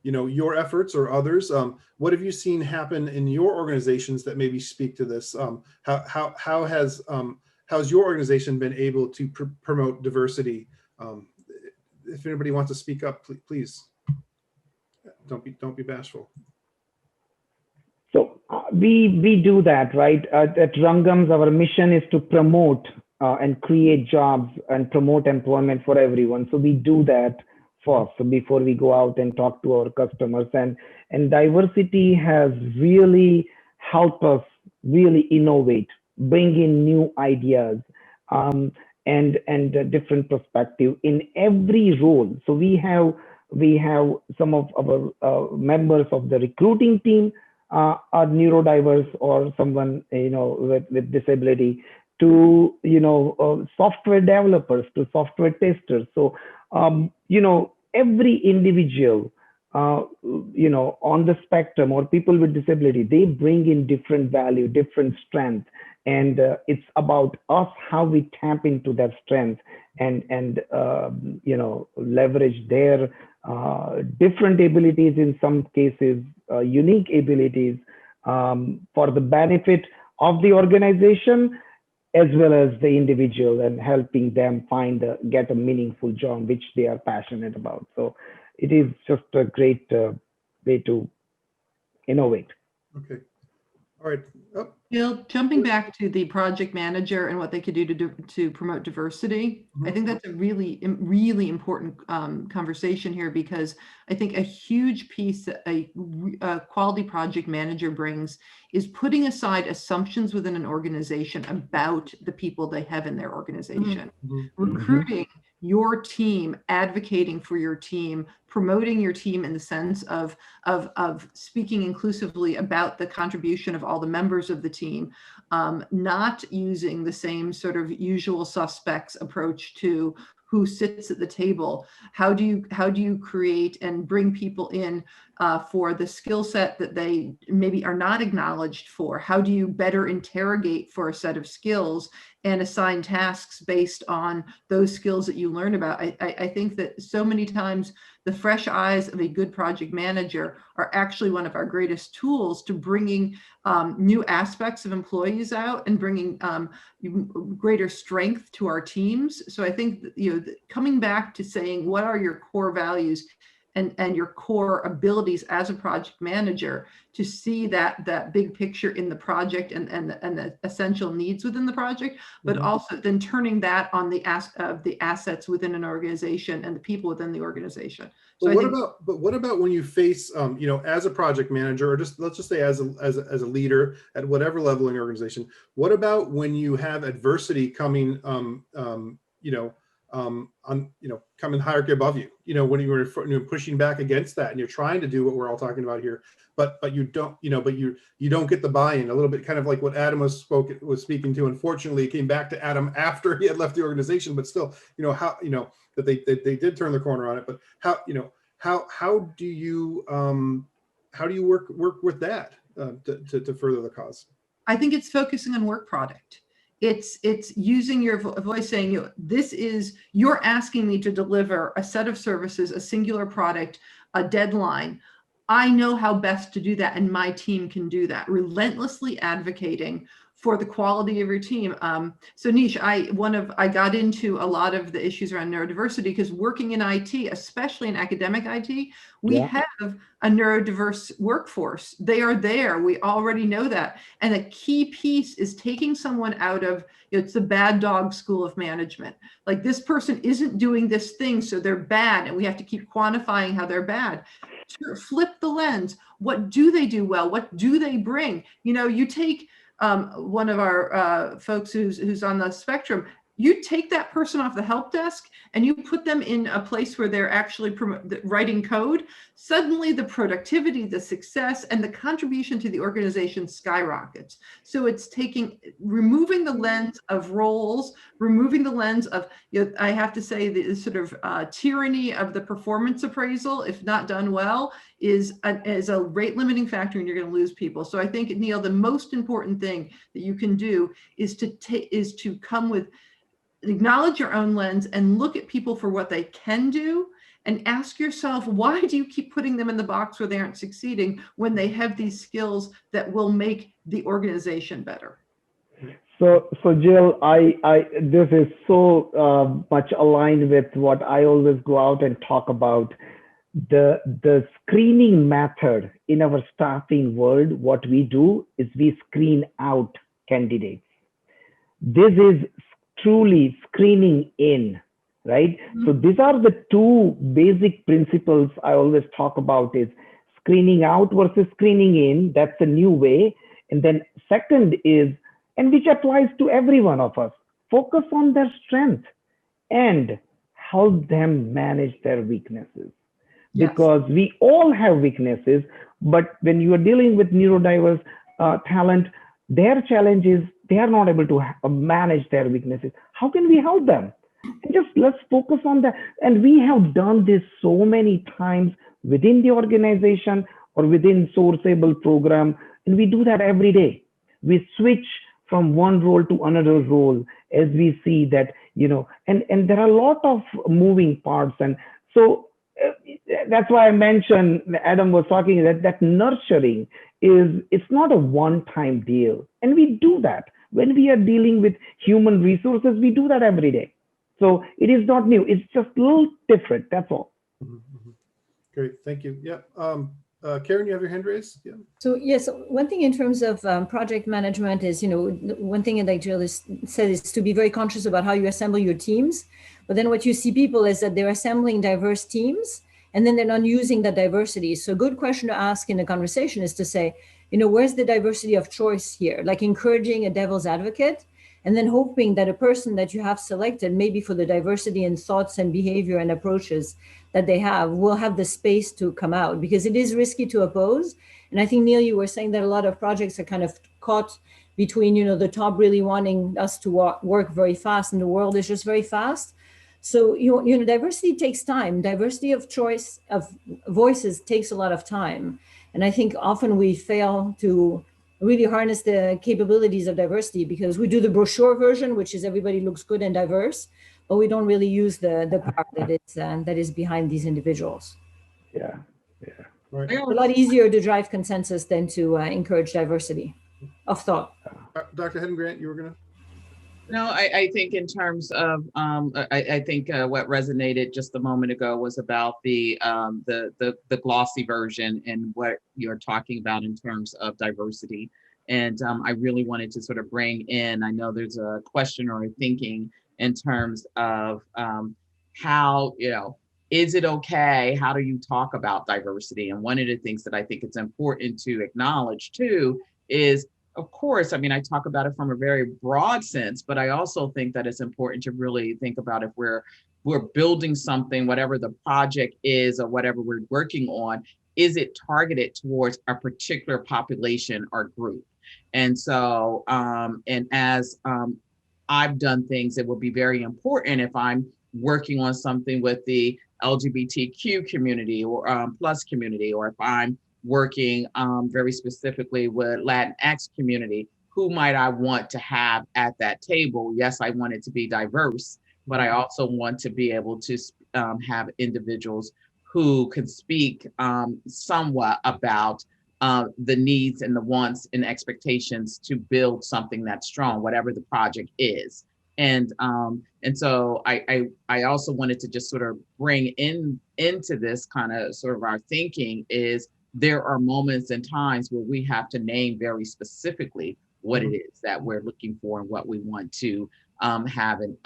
your efforts or others, what have you seen happen in your organizations that maybe speak to this? How's your organization been able to promote diversity? If anybody wants to speak up, please don't be bashful. So we do that, right? At Rangams, our mission is to promote and create jobs and promote employment for everyone. So we do that first, so before we go out and talk to our customers. And diversity has really helped us really innovate, bring in new ideas, and a different perspective in every role. So we have some of our members of the recruiting team are neurodiverse, or someone with disability, to software developers, to software testers. So every individual on the spectrum, or people with disability, they bring in different value, different strength. And it's about us, how we tap into that strength and leverage their different abilities, in some cases unique abilities, for the benefit of the organization as well as the individual, and helping them get a meaningful job which they are passionate about. So it is just a great way to innovate. Okay. All right. Oh. Bill, jumping back to the project manager and what they could do to promote diversity, I think that's a really, really important conversation here, because I think a huge piece that a quality project manager brings is putting aside assumptions within an organization about the people they have in their organization. Recruiting your team, advocating for your team, promoting your team in the sense of speaking inclusively about the contribution of all the members of the team, not using the same sort of usual suspects approach to who sits at the table. How do you create and bring people in for the skill set that they maybe are not acknowledged for? How do you better interrogate for a set of skills and assign tasks based on those skills that you learn about? I think that so many times the fresh eyes of a good project manager are actually one of our greatest tools to bringing new aspects of employees out and bringing greater strength to our teams. So I think coming back to saying, what are your core values? and your core abilities as a project manager to see that big picture in the project and the essential needs within the project, but also then turning that on the assets within an organization and the people within the organization. So what about when you face, you know, as a project manager, or just let's just say as a leader at whatever level in your organization, what about when you have adversity coming, coming hierarchy above you, you know, when you're pushing back against that and you're trying to do what we're all talking about here, but you don't, you know, but you don't get the buy-in, a little bit kind of like what Adam was speaking to. Unfortunately, it came back to Adam after he had left the organization, but still, you know, how, you know, that they did turn the corner on it, but how, you know, how do you work with that to further the cause? I think it's focusing on work product. It's using your voice, saying, you're asking me to deliver a set of services, a singular product, a deadline. I know how best to do that, and my team can do that. Relentlessly advocating for the quality of your team. So Nish, I got into a lot of the issues around neurodiversity because working in IT, especially in academic IT, we have a neurodiverse workforce. They are there. We already know that. And a key piece is taking someone out of, it's the bad dog school of management. Like, this person isn't doing this thing, so they're bad, and we have to keep quantifying how they're bad. Flip the lens. What do they do well? What do they bring? You know, you take one of our folks who's on the spectrum, you take that person off the help desk and you put them in a place where they're actually writing code. Suddenly the productivity, the success, and the contribution to the organization skyrockets. So it's removing the lens of roles, removing the lens of, you know, I have to say, the sort of tyranny of the performance appraisal, if not done well, is a rate limiting factor, and you're going to lose people. So I think, Neil, the most important thing that you can do is to come with, acknowledge your own lens and look at people for what they can do, and ask yourself, why do you keep putting them in the box where they aren't succeeding when they have these skills that will make the organization better? So Jill, this is so much aligned with what I always go out and talk about. The screening method in our staffing world, what we do is we screen out candidates. This is truly screening in, right? So these are the two basic principles I always talk about, is screening out versus screening in. That's a new way. And then second is, and which applies to every one of us, focus on their strength and help them manage their weaknesses. Because we all have weaknesses, but when you are dealing with neurodiverse talent, their challenge is they are not able to manage their weaknesses. How can we help them? And just let's focus on that. And we have done this so many times within the organization or within Sourceable program, and we do that every day. We switch from one role to another role as we see that, you know, and there are a lot of moving parts. And so that's why I mentioned, Adam was talking, that nurturing it's not a one-time deal. And we do that. When we are dealing with human resources, we do that every day. So it is not new. It's just a little different. That's all. Great. Thank you. Yeah. Karen, you have your hand raised? Yeah. So yes, one thing in terms of project management is, you know, one thing that Jill said is to be very conscious about how you assemble your teams. But then what you see people is that they're assembling diverse teams, and then they're not using that diversity. So a good question to ask in a conversation is to say, you know, where's the diversity of choice here? Like encouraging a devil's advocate, and then hoping that a person that you have selected, maybe for the diversity in thoughts and behavior and approaches that they have, will have the space to come out, because it is risky to oppose. And I think, Neil, you were saying that a lot of projects are kind of caught between, you know, the top really wanting us to work very fast, and the world is just very fast. So, you know, diversity takes time. Diversity of choice of voices takes a lot of time. And I think often we fail to really harness the capabilities of diversity, because we do the brochure version, which is everybody looks good and diverse, but we don't really use the power that is behind these individuals. Yeah. Right. It's a lot easier to drive consensus than to encourage diversity of thought. Dr. Hedden Grant, you were going to? No, I think in terms of, I think what resonated just a moment ago was about the glossy version and what you're talking about in terms of diversity. And I really wanted to sort of bring in, I know there's a question or a thinking in terms of how, is it okay? How do you talk about diversity? And one of the things that I think it's important to acknowledge too is, of course, I mean, I talk about it from a very broad sense, but I also think that it's important to really think about if we're building something, whatever the project is or whatever we're working on, is it targeted towards a particular population or group? And so, and as I've done things, it will be very important if I'm working on something with the LGBTQ community or plus community, or if I'm working very specifically with Latinx community, who might I want to have at that table? Yes, I want it to be diverse, but I also want to be able to have individuals who can speak somewhat about the needs and the wants and expectations to build something that's strong, whatever the project is. And so I also wanted to just sort of bring into this kind of sort of our thinking is there are moments and times where we have to name very specifically what it is that we're looking for and what we want to have an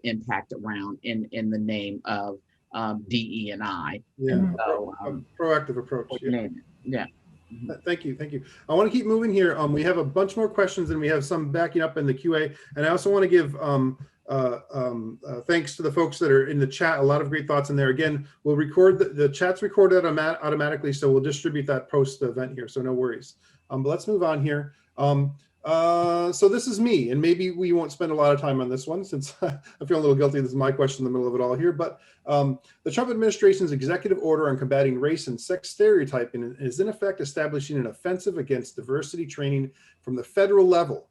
impact around in the name of DE&I. Yeah, And so, proactive approach. Yeah. Thank you. I want to keep moving here. We have a bunch more questions and we have some backing up in the QA. And I also want to give thanks to the folks that are in the chat. A lot of great thoughts in there. Again, we'll record the chat's recorded automatically, so we'll distribute that post event here. So no worries. But let's move on here. So this is me, and maybe we won't spend a lot of time on this one since I feel a little guilty. This is my question in the middle of it all here. But the Trump administration's executive order on combating race and sex stereotyping is in effect establishing an offensive against diversity training from the federal level.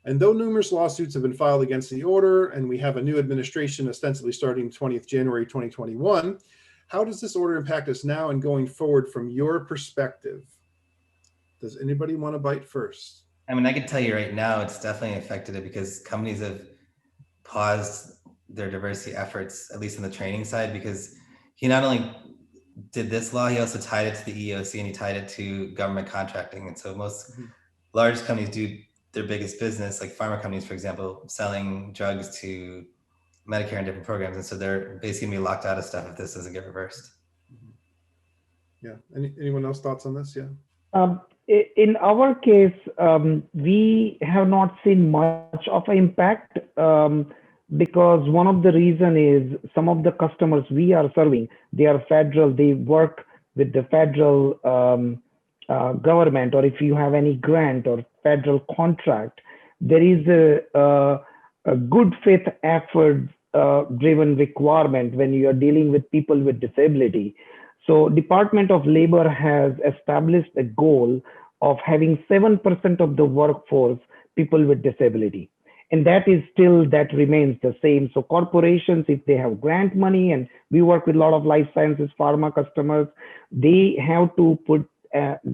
And though numerous lawsuits have been filed against the order, and we have a new administration ostensibly starting 20th January 2021, how does this order impact us now and going forward from your perspective? Does anybody want to bite first? I mean, I can tell you right now, it's definitely affected it because companies have paused their diversity efforts, at least in the training side, because he not only did this law, he also tied it to the EEOC and he tied it to government contracting. And so most large companies do their biggest business, like pharma companies, for example, selling drugs to Medicare and different programs. And so they're basically gonna be locked out of stuff if this doesn't get reversed. Yeah. Anyone else thoughts on this? Yeah. In our case, we have not seen much of an impact because one of the reason is some of the customers we are serving, they are federal, they work with the federal government, or if you have any grant or federal contract, there is a good faith effort driven requirement when you are dealing with people with disability. So Department of Labor has established a goal of having 7% of the workforce people with disability. And that remains the same. So corporations, if they have grant money, and we work with a lot of life sciences, pharma customers, they have to put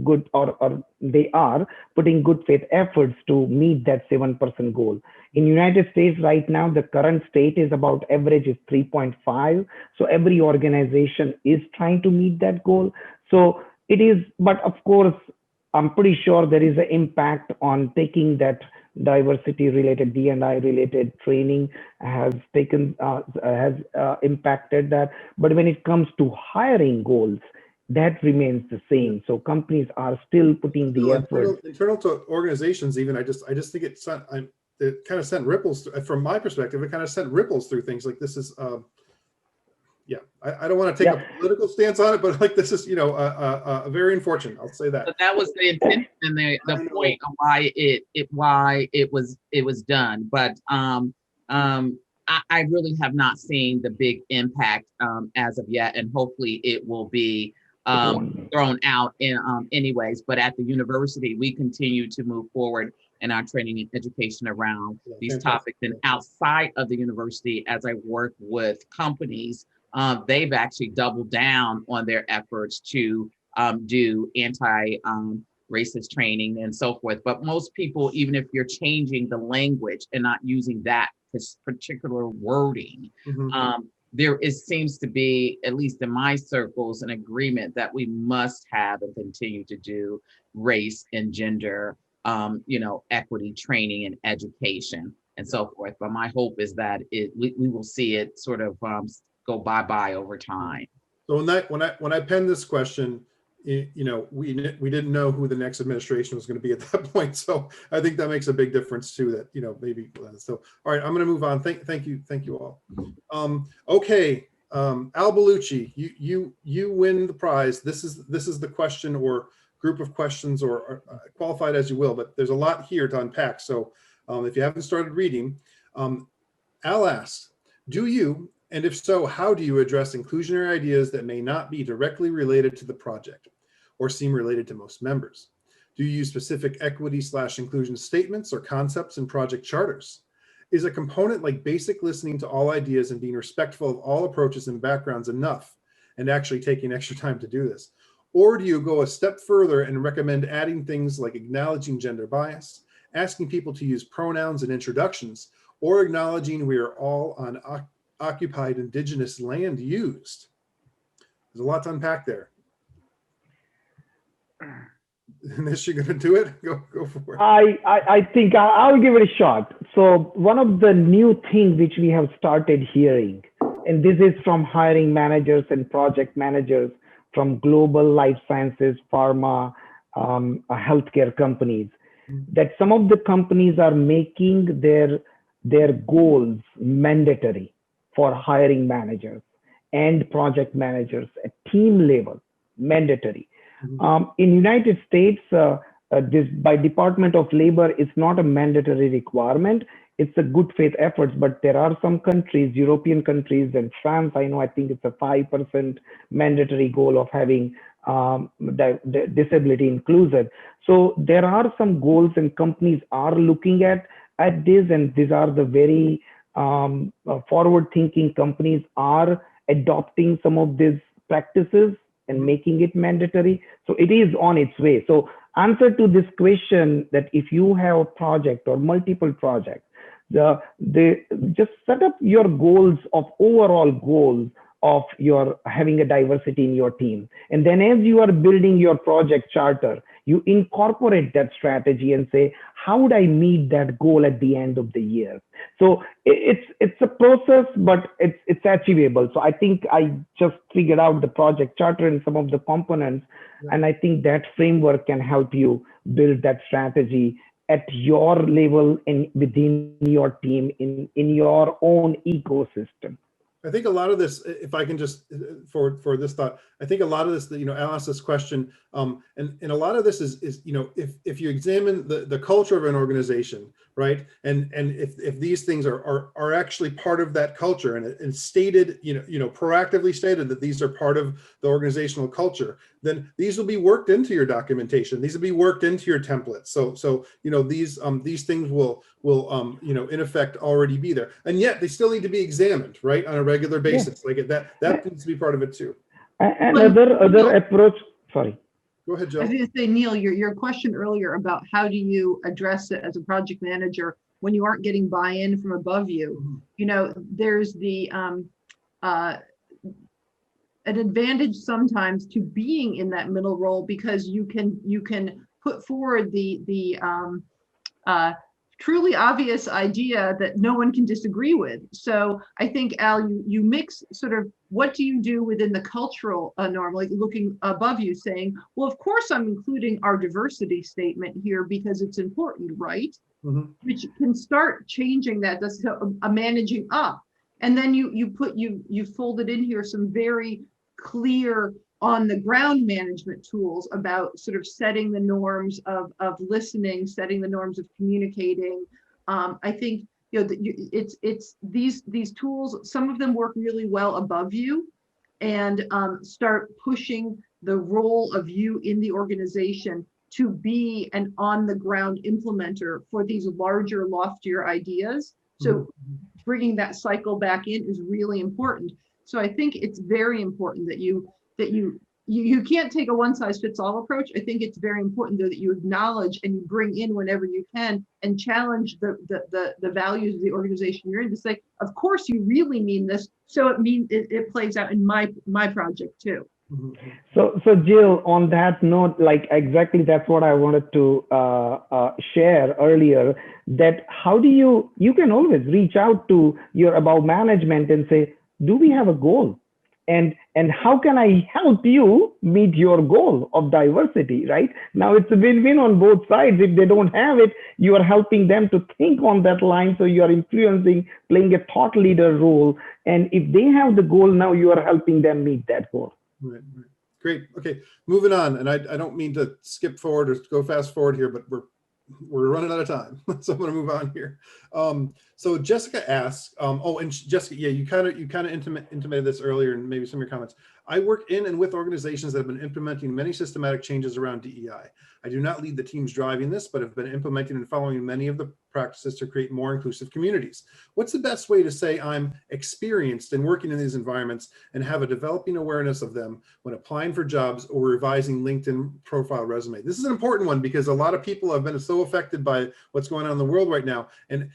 good, or they are putting good faith efforts to meet that 7% goal. In United States right now, the current state is about average is 3.5. So every organization is trying to meet that goal. So it is, but of course, I'm pretty sure there is an impact on taking that diversity related, D&I related training has impacted that. But when it comes to hiring goals, that remains the same. So companies are still putting the effort. Internal to organizations, even, I just think it kind of sent ripples from my perspective. It kind of sent ripples through things like this is, yeah. I don't want to take a political stance on it, but like this is, very unfortunate. I'll say that. But that was the intention and the point of why it was done. But I really have not seen the big impact as of yet, and hopefully it will be thrown out in anyways. But at the university, we continue to move forward in our training and education around these topics. And outside of the university, as I work with companies, they've actually doubled down on their efforts to do racist training and so forth. But most people, even if you're changing the language and not using that particular wording, seems to be, at least in my circles, an agreement that we must have and continue to do race and gender, equity training and education and so forth. But my hope is that we will see it sort of go bye-bye over time. So when I penned this question, we didn't know who the next administration was going to be at that point. So I think that makes a big difference too, that, maybe. So, all right, I'm going to move on. Thank you all. Okay. Al Bellucci, you win the prize. This is the question or group of questions, or qualified as you will, but there's a lot here to unpack. So if you haven't started reading, Al asks, do you, and if so, how do you address inclusionary ideas that may not be directly related to the project or seem related to most members? Do you use specific equity/inclusion statements or concepts in project charters? Is a component like basic listening to all ideas and being respectful of all approaches and backgrounds enough, and actually taking extra time to do this? Or do you go a step further and recommend adding things like acknowledging gender bias, asking people to use pronouns and introductions, or acknowledging we are all on occupied indigenous land used? There's a lot to unpack there. Unless you're going to do it, go for it. I think I'll give it a shot. So one of the new things which we have started hearing, and this is from hiring managers and project managers from global life sciences, pharma, healthcare companies, that some of the companies are making their goals mandatory for hiring managers and project managers at team level, mandatory. In United States, this by Department of Labor, it's not a mandatory requirement. It's a good faith effort, but there are some countries, European countries and France, I think it's a 5% mandatory goal of having disability inclusive. So there are some goals and companies are looking at this, and these are the very forward-thinking companies are adopting some of these practices and making it mandatory. So it is on its way. So answer to this question, that if you have a project or multiple projects, just set up your goals of overall goals of your having a diversity in your team. And then as you are building your project charter, you incorporate that strategy and say, how would I meet that goal at the end of the year? So it's a process, but it's achievable. So I think I just figured out the project charter and some of the components. And I think that framework can help you build that strategy at your level and within your team in your own ecosystem. I think a lot of this, if I can just for this thought, I think a lot of this, Al asked this question, and a lot of this is if you examine the culture of an organization, right, and if these things are actually part of that culture, and stated, proactively stated that these are part of the organizational culture, then these will be worked into your documentation. These will be worked into your templates. So these things will in effect already be there, and yet they still need to be examined, right, on a regular basis. Yeah. Like that needs to be part of it too. And other approach. Sorry. Go ahead, Joe. I was going to say, Neil, your question earlier about how do you address it as a project manager when you aren't getting buy-in from above you. There's the an advantage sometimes to being in that middle role, because you can put forward the truly obvious idea that no one can disagree with. So I think, Al, you mix sort of what do you do within the cultural norm, like looking above you saying, well, of course I'm including our diversity statement here because it's important, right? Mm-hmm. Which can start changing that. That's a managing up. And then you folded in here some very clear on the ground management tools about sort of setting the norms of listening, setting the norms of communicating. I think it's these tools. Some of them work really well above you, and start pushing the role of you in the organization to be an on the ground implementer for these larger, loftier ideas. So bringing that cycle back in is really important. So I think it's very important that you you can't take a one size fits all approach. I think it's very important though that you acknowledge and you bring in whenever you can and challenge the values of the organization you're in to say, of course you really mean this. So it plays out in my project too. So Jill, on that note, like exactly that's what I wanted to share earlier, that how do you can always reach out to your above management and say, do we have a goal? And how can I help you meet your goal of diversity, right? Now it's a win-win on both sides. If they don't have it, you are helping them to think on that line. So you are influencing, playing a thought leader role. And if they have the goal, now you are helping them meet that goal. Right. Great. Okay, moving on. And I don't mean to skip forward or go fast forward here, but we're running out of time. So I'm going to move on here. So Jessica asks, and Jessica, yeah, you kind of intimated this earlier and maybe some of your comments. I work in and with organizations that have been implementing many systematic changes around DEI. I do not lead the teams driving this, but have been implementing and following many of the practices to create more inclusive communities. What's the best way to say I'm experienced in working in these environments and have a developing awareness of them when applying for jobs or revising LinkedIn profile resume? This is an important one because a lot of people have been so affected by what's going on in the world right now. And,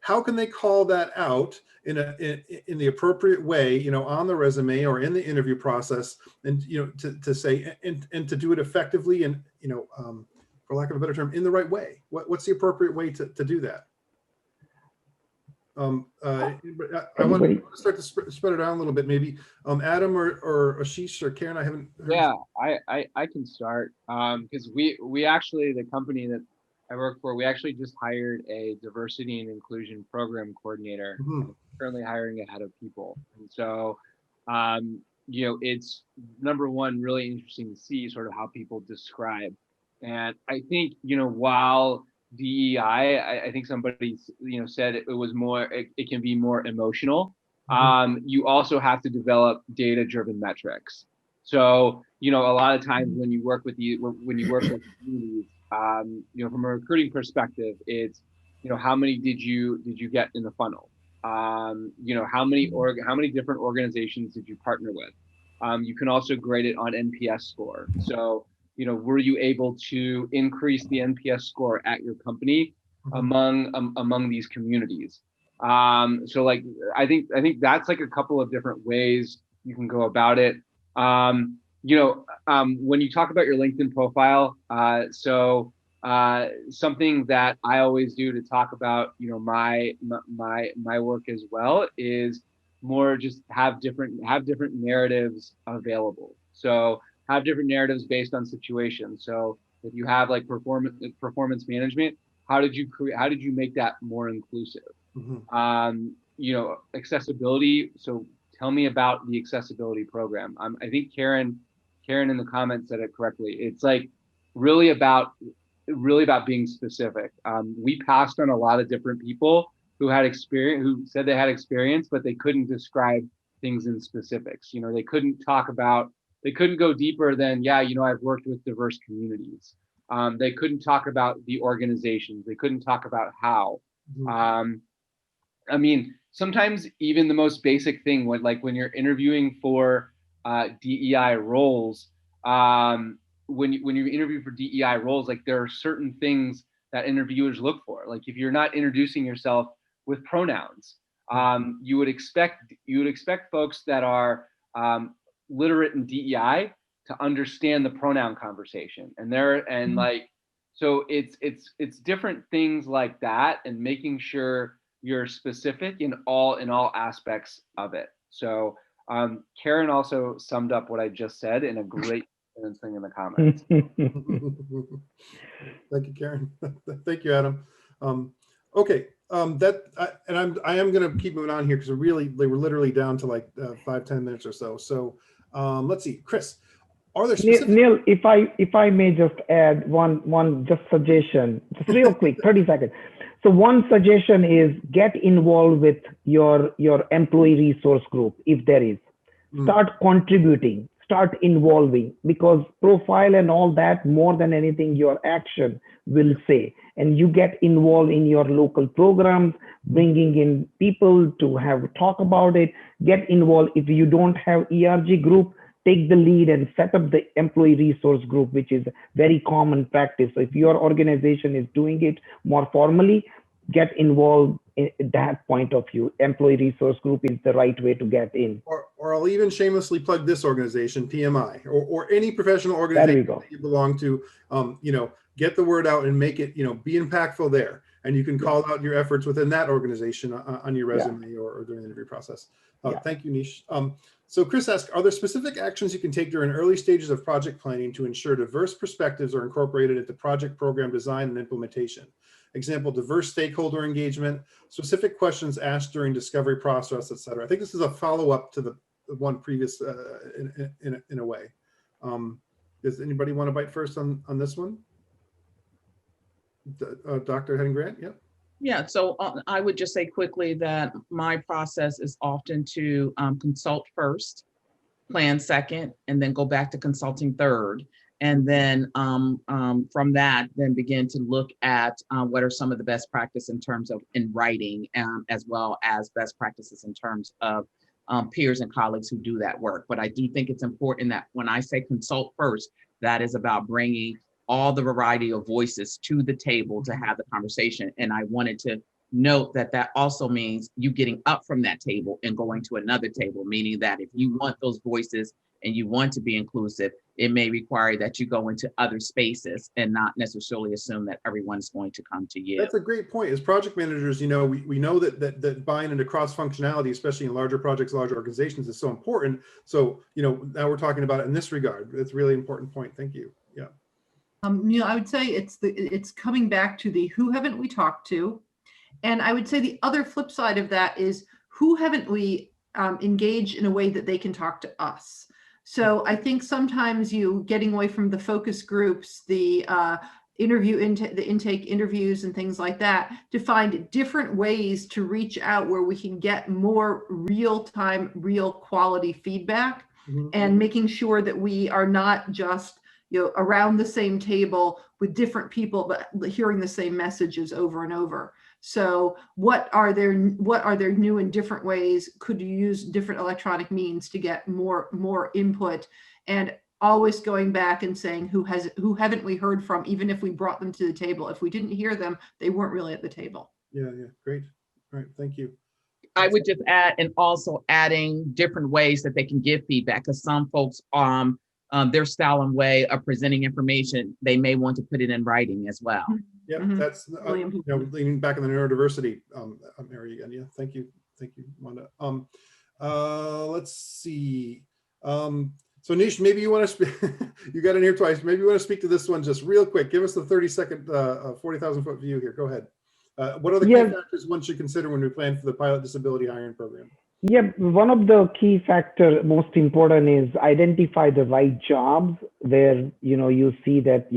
how can they call that out in the appropriate way, on the resume or in the interview process, and, to say, and to do it effectively and, for lack of a better term, in the right way? What's the appropriate way to do that? I want to start to spread it out a little bit. Maybe Adam or Ashish or Karen. I haven't heard. Yeah, I can start because we actually, the company that I work for, we actually just hired a diversity and inclusion program coordinator. Mm-hmm. Currently hiring a head of people, and so it's number one really interesting to see sort of how people describe. And I think while DEI, I think somebody said it was more, it can be more emotional. You also have to develop data-driven metrics. So a lot of times when you work with communities, from a recruiting perspective, it's how many did you get in the funnel? How many different organizations did you partner with? You can also grade it on NPS score. So were you able to increase the NPS score at your company among these communities? So like I think that's like a couple of different ways you can go about it. When you talk about your LinkedIn profile, something that I always do to talk about my work as well is more just have different narratives available. So have different narratives based on situations. So if you have like performance management, how did you make that more inclusive? Accessibility. So tell me about the accessibility program. I think Karen in the comments said it correctly. It's like really about being specific. We passed on a lot of different people who said they had experience, but they couldn't describe things in specifics. They couldn't go deeper than, I've worked with diverse communities. They couldn't talk about the organizations. They couldn't talk about how. Sometimes even the most basic thing, when you're interviewing for DEI roles, when you interview for DEI roles, like there are certain things that interviewers look for. Like if you're not introducing yourself with pronouns, you would expect folks that are literate in DEI to understand the pronoun conversation. So it's different things like that, and making sure you're specific in all aspects of it. So Karen also summed up what I just said in a great thing in the comments. Thank you, Karen. Thank you, Adam. Okay, I am going to keep moving on here because we're literally down to like 5-10 minutes or so. So let's see, Chris, are there specific... Neil, if I may just add one just suggestion, just real quick, 30 seconds. So one suggestion is get involved with your employee resource group if there is. Start contributing. Start involving, because profile and all that, more than anything, your action will say. And you get involved in your local programs, bringing in people to have talk about it. Get involved. If you don't have ERG group, take the lead and set up the employee resource group, which is very common practice. So if your organization is doing it more formally, get involved in that point of view. Employee resource group is the right way to get in. Or I'll even shamelessly plug this organization, PMI, or any professional There we organization go. that you belong to. Get the word out and make it, be impactful there. And you can call out your efforts within that organization on your resume or during the interview process. Thank you, Nish. So Chris asked, are there specific actions you can take during early stages of project planning to ensure diverse perspectives are incorporated into project program design and implementation? Example, diverse stakeholder engagement, specific questions asked during discovery process, et cetera. I think this is a follow-up to the one previous in a way. Does anybody want to bite first on this one? Dr. Henning Grant, yeah. Yeah, so I would just say quickly that my process is often to consult first, plan second, and then go back to consulting third. And then from that, then begin to look at what are some of the best practice in terms of in writing, as well as best practices in terms of peers and colleagues who do that work. But I do think it's important that when I say consult first, that is about bringing all the variety of voices to the table to have the conversation. And I wanted to note that that also means you getting up from that table and going to another table, meaning that if you want those voices and you want to be inclusive, it may require that you go into other spaces and not necessarily assume that everyone's going to come to you. That's a great point. As project managers, we know that buying into cross functionality, especially in larger projects, larger organizations, is so important. So, now we're talking about it in this regard. It's a really important point. Thank you. Yeah. I would say it's coming back to the who haven't we talked to, and I would say the other flip side of that is who haven't we engaged in a way that they can talk to us. So I think sometimes you getting away from the focus groups, the intake interviews and things like that, to find different ways to reach out where we can get more real-time, real quality feedback, and making sure that we are not just around the same table with different people, but hearing the same messages over and over. So what are there new and different ways? Could you use different electronic means to get more input? And always going back and saying, who haven't we heard from, even if we brought them to the table? If we didn't hear them, they weren't really at the table. Yeah, great. All right, thank you. I would just add, and also adding different ways that they can give feedback, because some folks, their style and way of presenting information, they may want to put it in writing as well. Yep, that's leaning back in the neurodiversity area again. Yeah, thank you, Wanda. Let's see. So Nish, maybe you want to speak. You got in here twice. Maybe you want to speak to this one just real quick. Give us the 30-second, 40,000-foot view here. Go ahead. What are the key factors one should consider when we plan for the pilot disability hiring program? Yeah, one of the key factors, most important, is identify the right jobs where you see that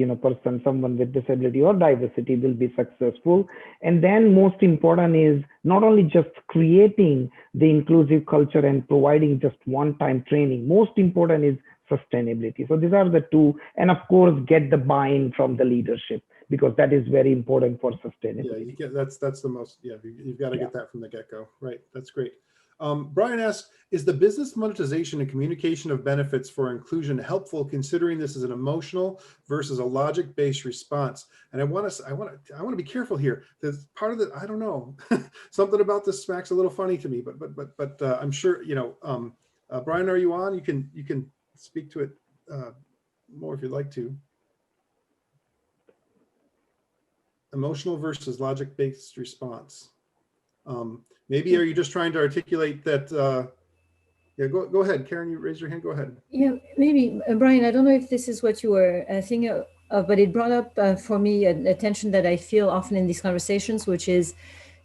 someone with disability or diversity will be successful. And then most important is not only just creating the inclusive culture and providing just one-time training. Most important is sustainability. So these are the two, and of course get the buy-in from the leadership, because that is very important for sustainability. Yeah, that's the most. Yeah, you've got to get that from the get-go. Right. That's great. Brian asks, is the business monetization and communication of benefits for inclusion helpful, considering this is an emotional versus a logic-based response? And I want to be careful here. There's part of the, I don't know, something about this smacks a little funny to me, but I'm sure, Brian, are you on? You can speak to it more if you'd like to. Emotional versus logic-based response. Maybe are you just trying to articulate that? Yeah, go ahead, Karen. You raise your hand. Go ahead. Yeah, maybe Brian. I don't know if this is what you were thinking of, but it brought up for me a tension that I feel often in these conversations, which is,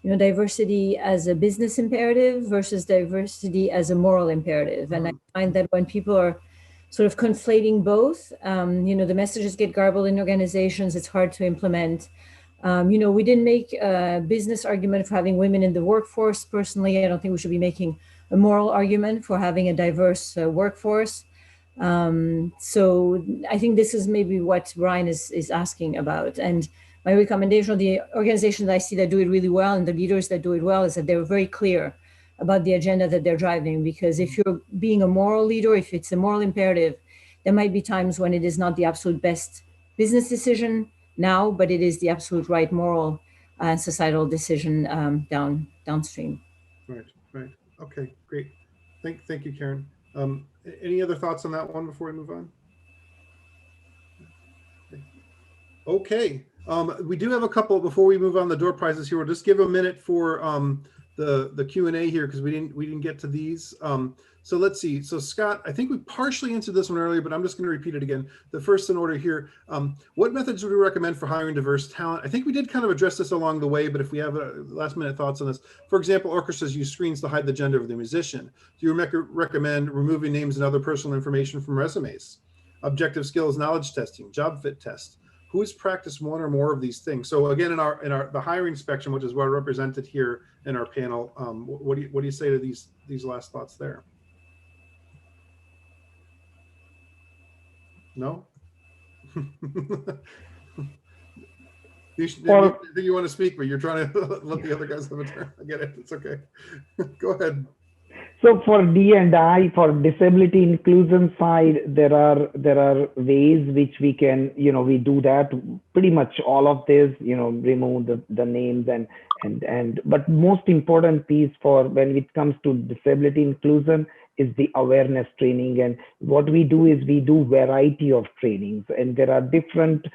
diversity as a business imperative versus diversity as a moral imperative. And I find that when people are sort of conflating both, the messages get garbled in organizations. It's hard to implement. We didn't make a business argument for having women in the workforce. Personally, I don't think we should be making a moral argument for having a diverse workforce. So I think this is maybe what Brian is asking about. And my recommendation of the organizations I see that do it really well and the leaders that do it well is that they're very clear about the agenda that they're driving. Because if you're being a moral leader, if it's a moral imperative, there might be times when it is not the absolute best business decision now, but it is the absolute right moral and societal decision downstream. Right. Okay, great. Thank you, Karen. Any other thoughts on that one before we move on? Okay. We do have a couple before we move on the door prizes here. We'll just give a minute for the Q&A here because we didn't get to these. So let's see. So Scott, I think we partially answered this one earlier, but I'm just going to repeat it again. The first in order here. What methods would we recommend for hiring diverse talent? I think we did kind of address this along the way, but if we have last minute thoughts on this, for example, orchestras use screens to hide the gender of the musician. Do you recommend removing names and other personal information from resumes? Objective skills knowledge testing, job fit test. Who's practiced one or more of these things? So again, in the hiring spectrum, which is well represented here in our panel, what do you say to these last thoughts there? No. I think you want to speak, but you're trying to let the other guys have a turn. I get it. It's okay. Go ahead. So for D&I, for disability inclusion side, there are ways which we can, we do that. Pretty much all of this, remove the names but most important piece for when it comes to disability inclusion is the awareness training. And what we do is we do variety of trainings, and there are different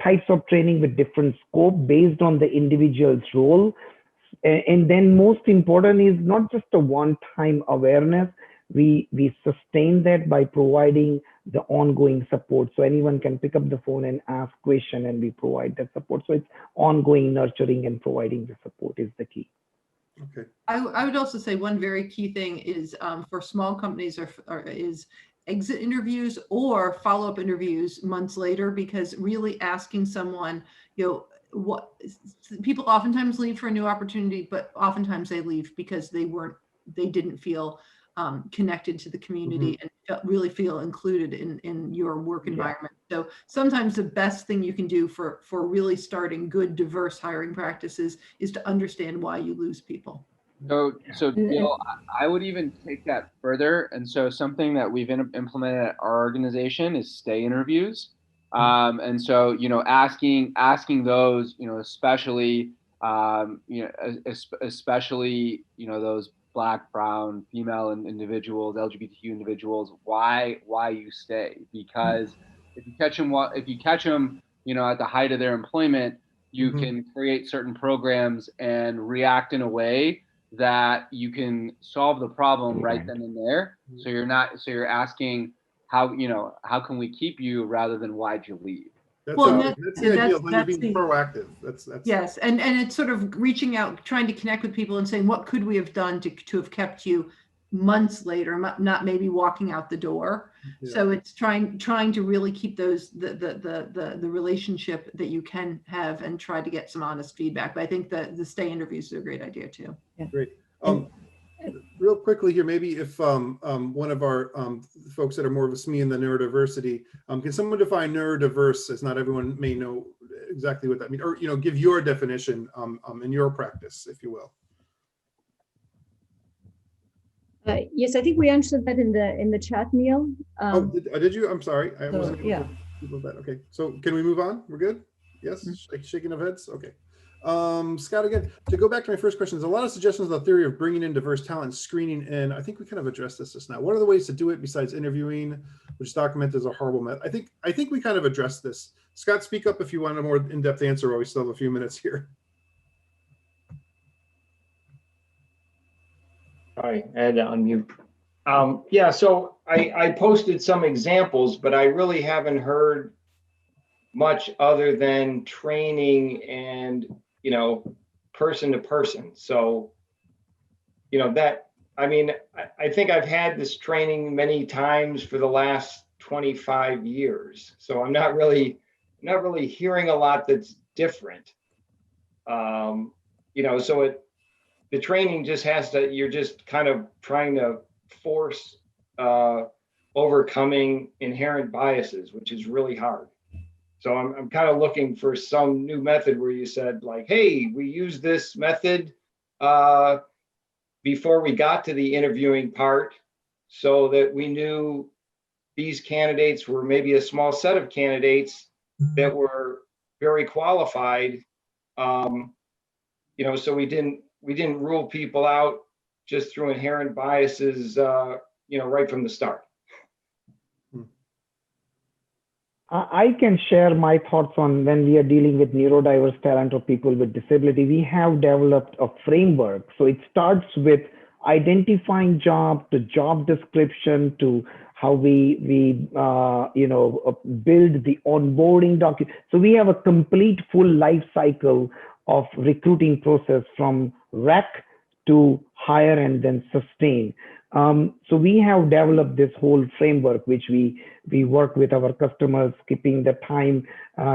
types of training with different scope based on the individual's role. And then most important is not just a one-time awareness. We sustain that by providing the ongoing support. So anyone can pick up the phone and ask question, and we provide that support. So it's ongoing nurturing and providing the support is the key. Okay. I would also say one very key thing is for small companies is exit interviews or follow-up interviews months later, because really asking someone, what people oftentimes leave for a new opportunity, but oftentimes they leave because they didn't feel connected to the community and really feel included in your work environment. So sometimes the best thing you can do for really starting good, diverse hiring practices is to understand why you lose people. So Bill, I would even take that further. And so something that we've implemented at our organization is stay interviews. And so, asking those, especially, especially, those Black, brown, female individuals, LGBTQ individuals, why you stay? Because if you catch them, at the height of their employment, you can create certain programs and react in a way that you can solve the problem right then and there. So you're asking, how can we keep you rather than why'd you leave? That's the ideal. You're being proactive. That's yes, and it's sort of reaching out, trying to connect with people and saying, what could we have done to have kept you months later, not maybe walking out the door. So it's trying to really keep those the relationship that you can have and try to get some honest feedback. But I think the stay interviews are a great idea too. Yeah. Great. Real quickly here, maybe if one of our folks that are more of a SME in the neurodiversity, can someone define neurodiverse, as not everyone may know exactly what that means, or give your definition in your practice, if you will. Yes, I think we answered that in the chat, Neil. Did you? I'm sorry, I wasn't able yeah. to that. Okay, so can we move on? We're good. Yes, shaking of heads. Okay. Scott, again, to go back to my first question, there's a lot of suggestions on the theory of bringing in diverse talent, screening in. I think we kind of addressed this just now. What are the ways to do it besides interviewing, which is documented as a horrible method? I think we kind of addressed this. Scott, speak up if you want a more in-depth answer while we still have a few minutes here. Hi, Ed, unmute. Yeah, so I posted some examples, but I really haven't heard much other than training and person to person. So I think I've had this training many times for the last 25 years, so I'm not really hearing a lot that's different. So the training just you're just kind of trying to force overcoming inherent biases, which is really hard. So I'm kind of looking for some new method where you said, like, hey, we use this method before we got to the interviewing part, so that we knew these candidates were maybe a small set of candidates that were very qualified. So we didn't rule people out just through inherent biases, right from the start. I can share my thoughts on when we are dealing with neurodiverse talent or people with disability. We have developed a framework. So it starts with identifying job to job description to how we build the onboarding document. So we have a complete full life cycle of recruiting process from rec to hire and then sustain. So we have developed this whole framework, which we work with our customers, keeping the time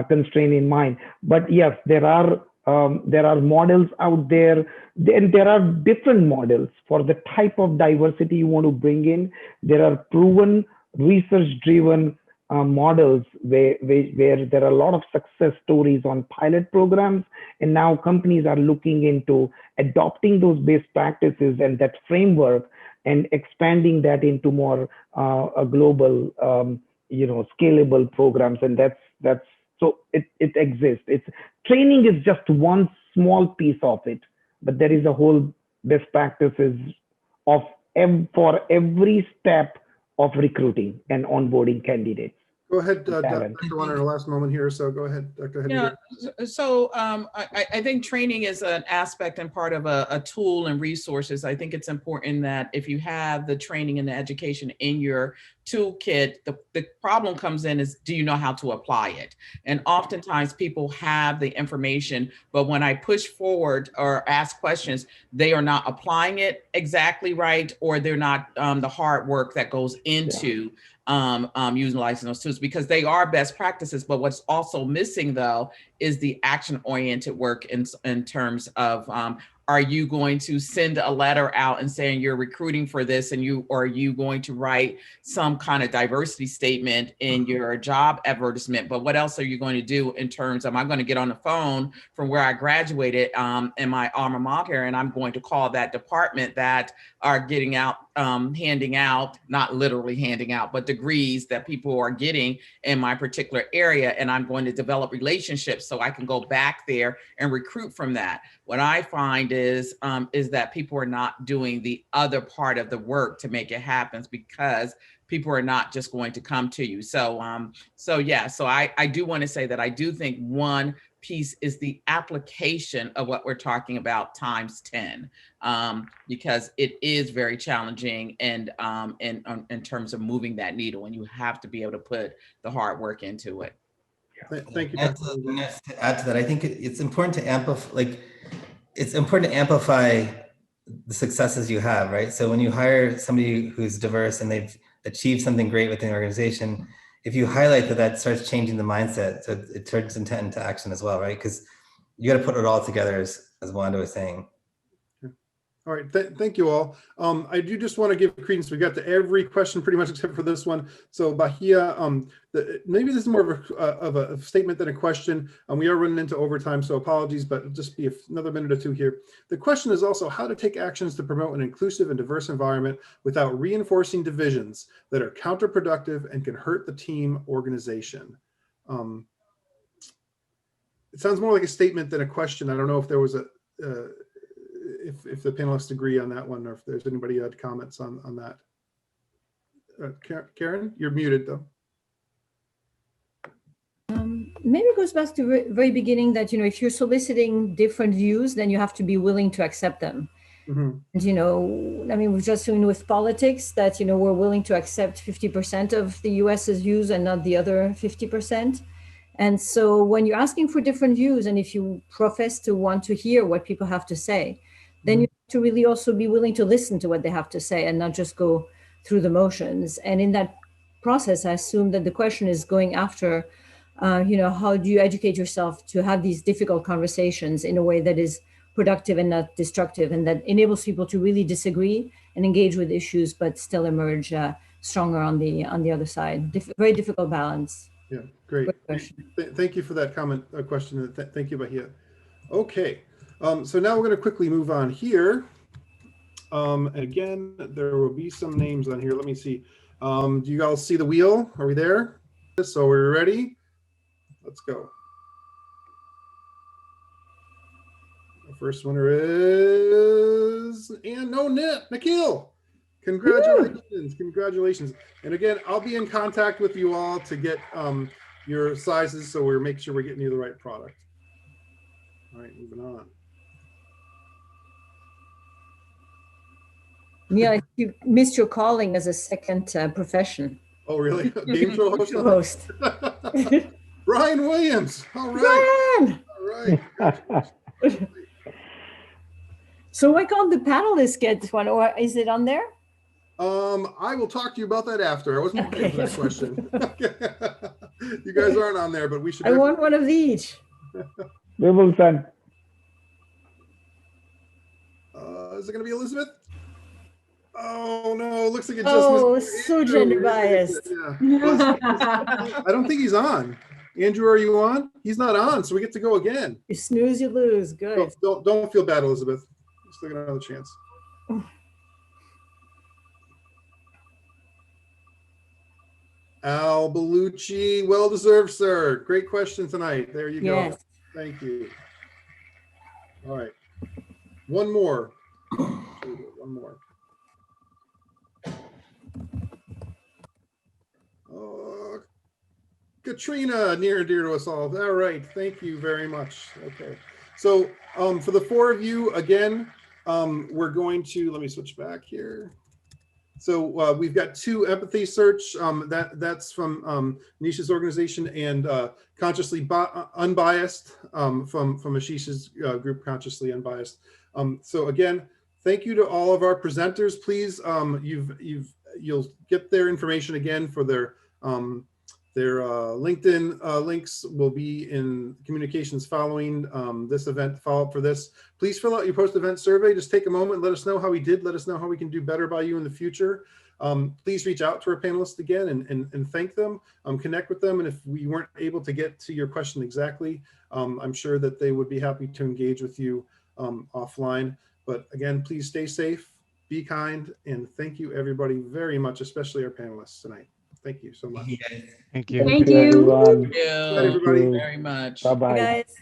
constraint in mind. But yes, there are models out there. Then there are different models for the type of diversity you want to bring in. There are proven research-driven models where there are a lot of success stories on pilot programs, and now companies are looking into adopting those best practices and that framework and expanding that into more a global, scalable programs. And that's so it exists. Training is just one small piece of it, but there is a whole best practices for every step of recruiting and onboarding candidates. Go ahead, Dr. Warner, in the last moment here, so go ahead, Dr. Hedriger. Yeah, so I think training is an aspect and part of a tool and resources. I think it's important that if you have the training and the education in your toolkit, the problem comes in is, do you know how to apply it? And oftentimes people have the information, but when I push forward or ask questions, they are not applying it exactly right, or they're not the hard work that goes into utilizing those tools, because they are best practices. But what's also missing, though, is the action-oriented work in terms of are you going to send a letter out and saying you're recruiting for this, and are you going to write some kind of diversity statement in your job advertisement? But what else are you going to do in terms of, I'm going to get on the phone from where I graduated in my alma mater, and I'm going to call that department that are getting out, handing out, not literally handing out, but degrees that people are getting in my particular area. And I'm going to develop relationships so I can go back there and recruit from that. What I find is that people are not doing the other part of the work to make it happen, because people are not just going to come to you. So I do want to say that I do think one piece is the application of what we're talking about times 10, because it is very challenging and in terms of moving that needle, and you have to be able to put the hard work into it. Thank you, Dr. To add to that, I think it's important to amplify, the successes you have, right? So when you hire somebody who's diverse and they've achieved something great within the organization, if you highlight that starts changing the mindset, so it turns intent into action as well, right? Because you got to put it all together, as Wanda was saying. All right, thank you all. I do just want to give credence. We got to every question pretty much except for this one. So Bahia, maybe this is more of a statement than a question. We are running into overtime, so apologies, but it'll just be another minute or two here. The question is also how to take actions to promote an inclusive and diverse environment without reinforcing divisions that are counterproductive and can hurt the team organization. It sounds more like a statement than a question. I don't know if there was if the panelists agree on that one, or if there's anybody who had comments on that. Karen, you're muted though. Maybe it goes back to the very beginning that, if you're soliciting different views, then you have to be willing to accept them. And, we've just seen with politics that, we're willing to accept 50% of the US's views and not the other 50%. And so when you're asking for different views, and if you profess to want to hear what people have to say, then you have to really also be willing to listen to what they have to say and not just go through the motions. And in that process, I assume that the question is going after, how do you educate yourself to have these difficult conversations in a way that is productive and not destructive, and that enables people to really disagree and engage with issues, but still emerge stronger on the other side. Very difficult balance. Yeah, great. Thank you for that comment, question. Thank you, Bahia. Okay, so now we're going to quickly move on here. Again, there will be some names on here. Let me see. Do you all see the wheel? Are we there? So we're ready. Let's go. The first winner is, and no Nikhil. Congratulations, congratulations. And again, I'll be in contact with you all to get your sizes so we're making sure we're getting you the right product. All right, moving on. Yeah, you missed your calling as a second profession. Oh, really? Game show host? Brian Williams. All right. Brian! All right. So what called the panelists get one, or is it on there? I will talk to you about that after. I wasn't prepared Okay. for that question. You guys aren't on there, but we should. I want one of each. We will send. Is it going to be Elizabeth? Oh no, it looks like it just. Oh, so gender biased. Yeah. I don't think he's on. Andrew, are you on? He's not on, so we get to go again. You snooze, you lose. Good. Don't feel bad, Elizabeth. You still got another chance. Al Bellucci, well deserved, sir. Great question tonight. There you go. Yes. Thank you. All right. One more. One more. Katrina, near and dear to us all. All right. Thank you very much. Okay. So for the four of you, again, we're going to, let me switch back here. So we've got two empathy search. That's from Nisha's organization, and Consciously Unbiased from Ashish's group, Consciously Unbiased. So again, thank you to all of our presenters. Please, you'll get their information again for their LinkedIn links will be in communications following this event, follow up for this. Please fill out your post-event survey. Just take a moment, let us know how we did. Let us know how we can do better by you in the future. Please reach out to our panelists again and thank them, connect with them. And if we weren't able to get to your question exactly, I'm sure that they would be happy to engage with you offline. But again, please stay safe, be kind, and thank you everybody very much, especially our panelists tonight. Thank you so much. Yeah. Thank you. Thank you. Everyone. Thank you everybody. very much. Bye-bye. Guys.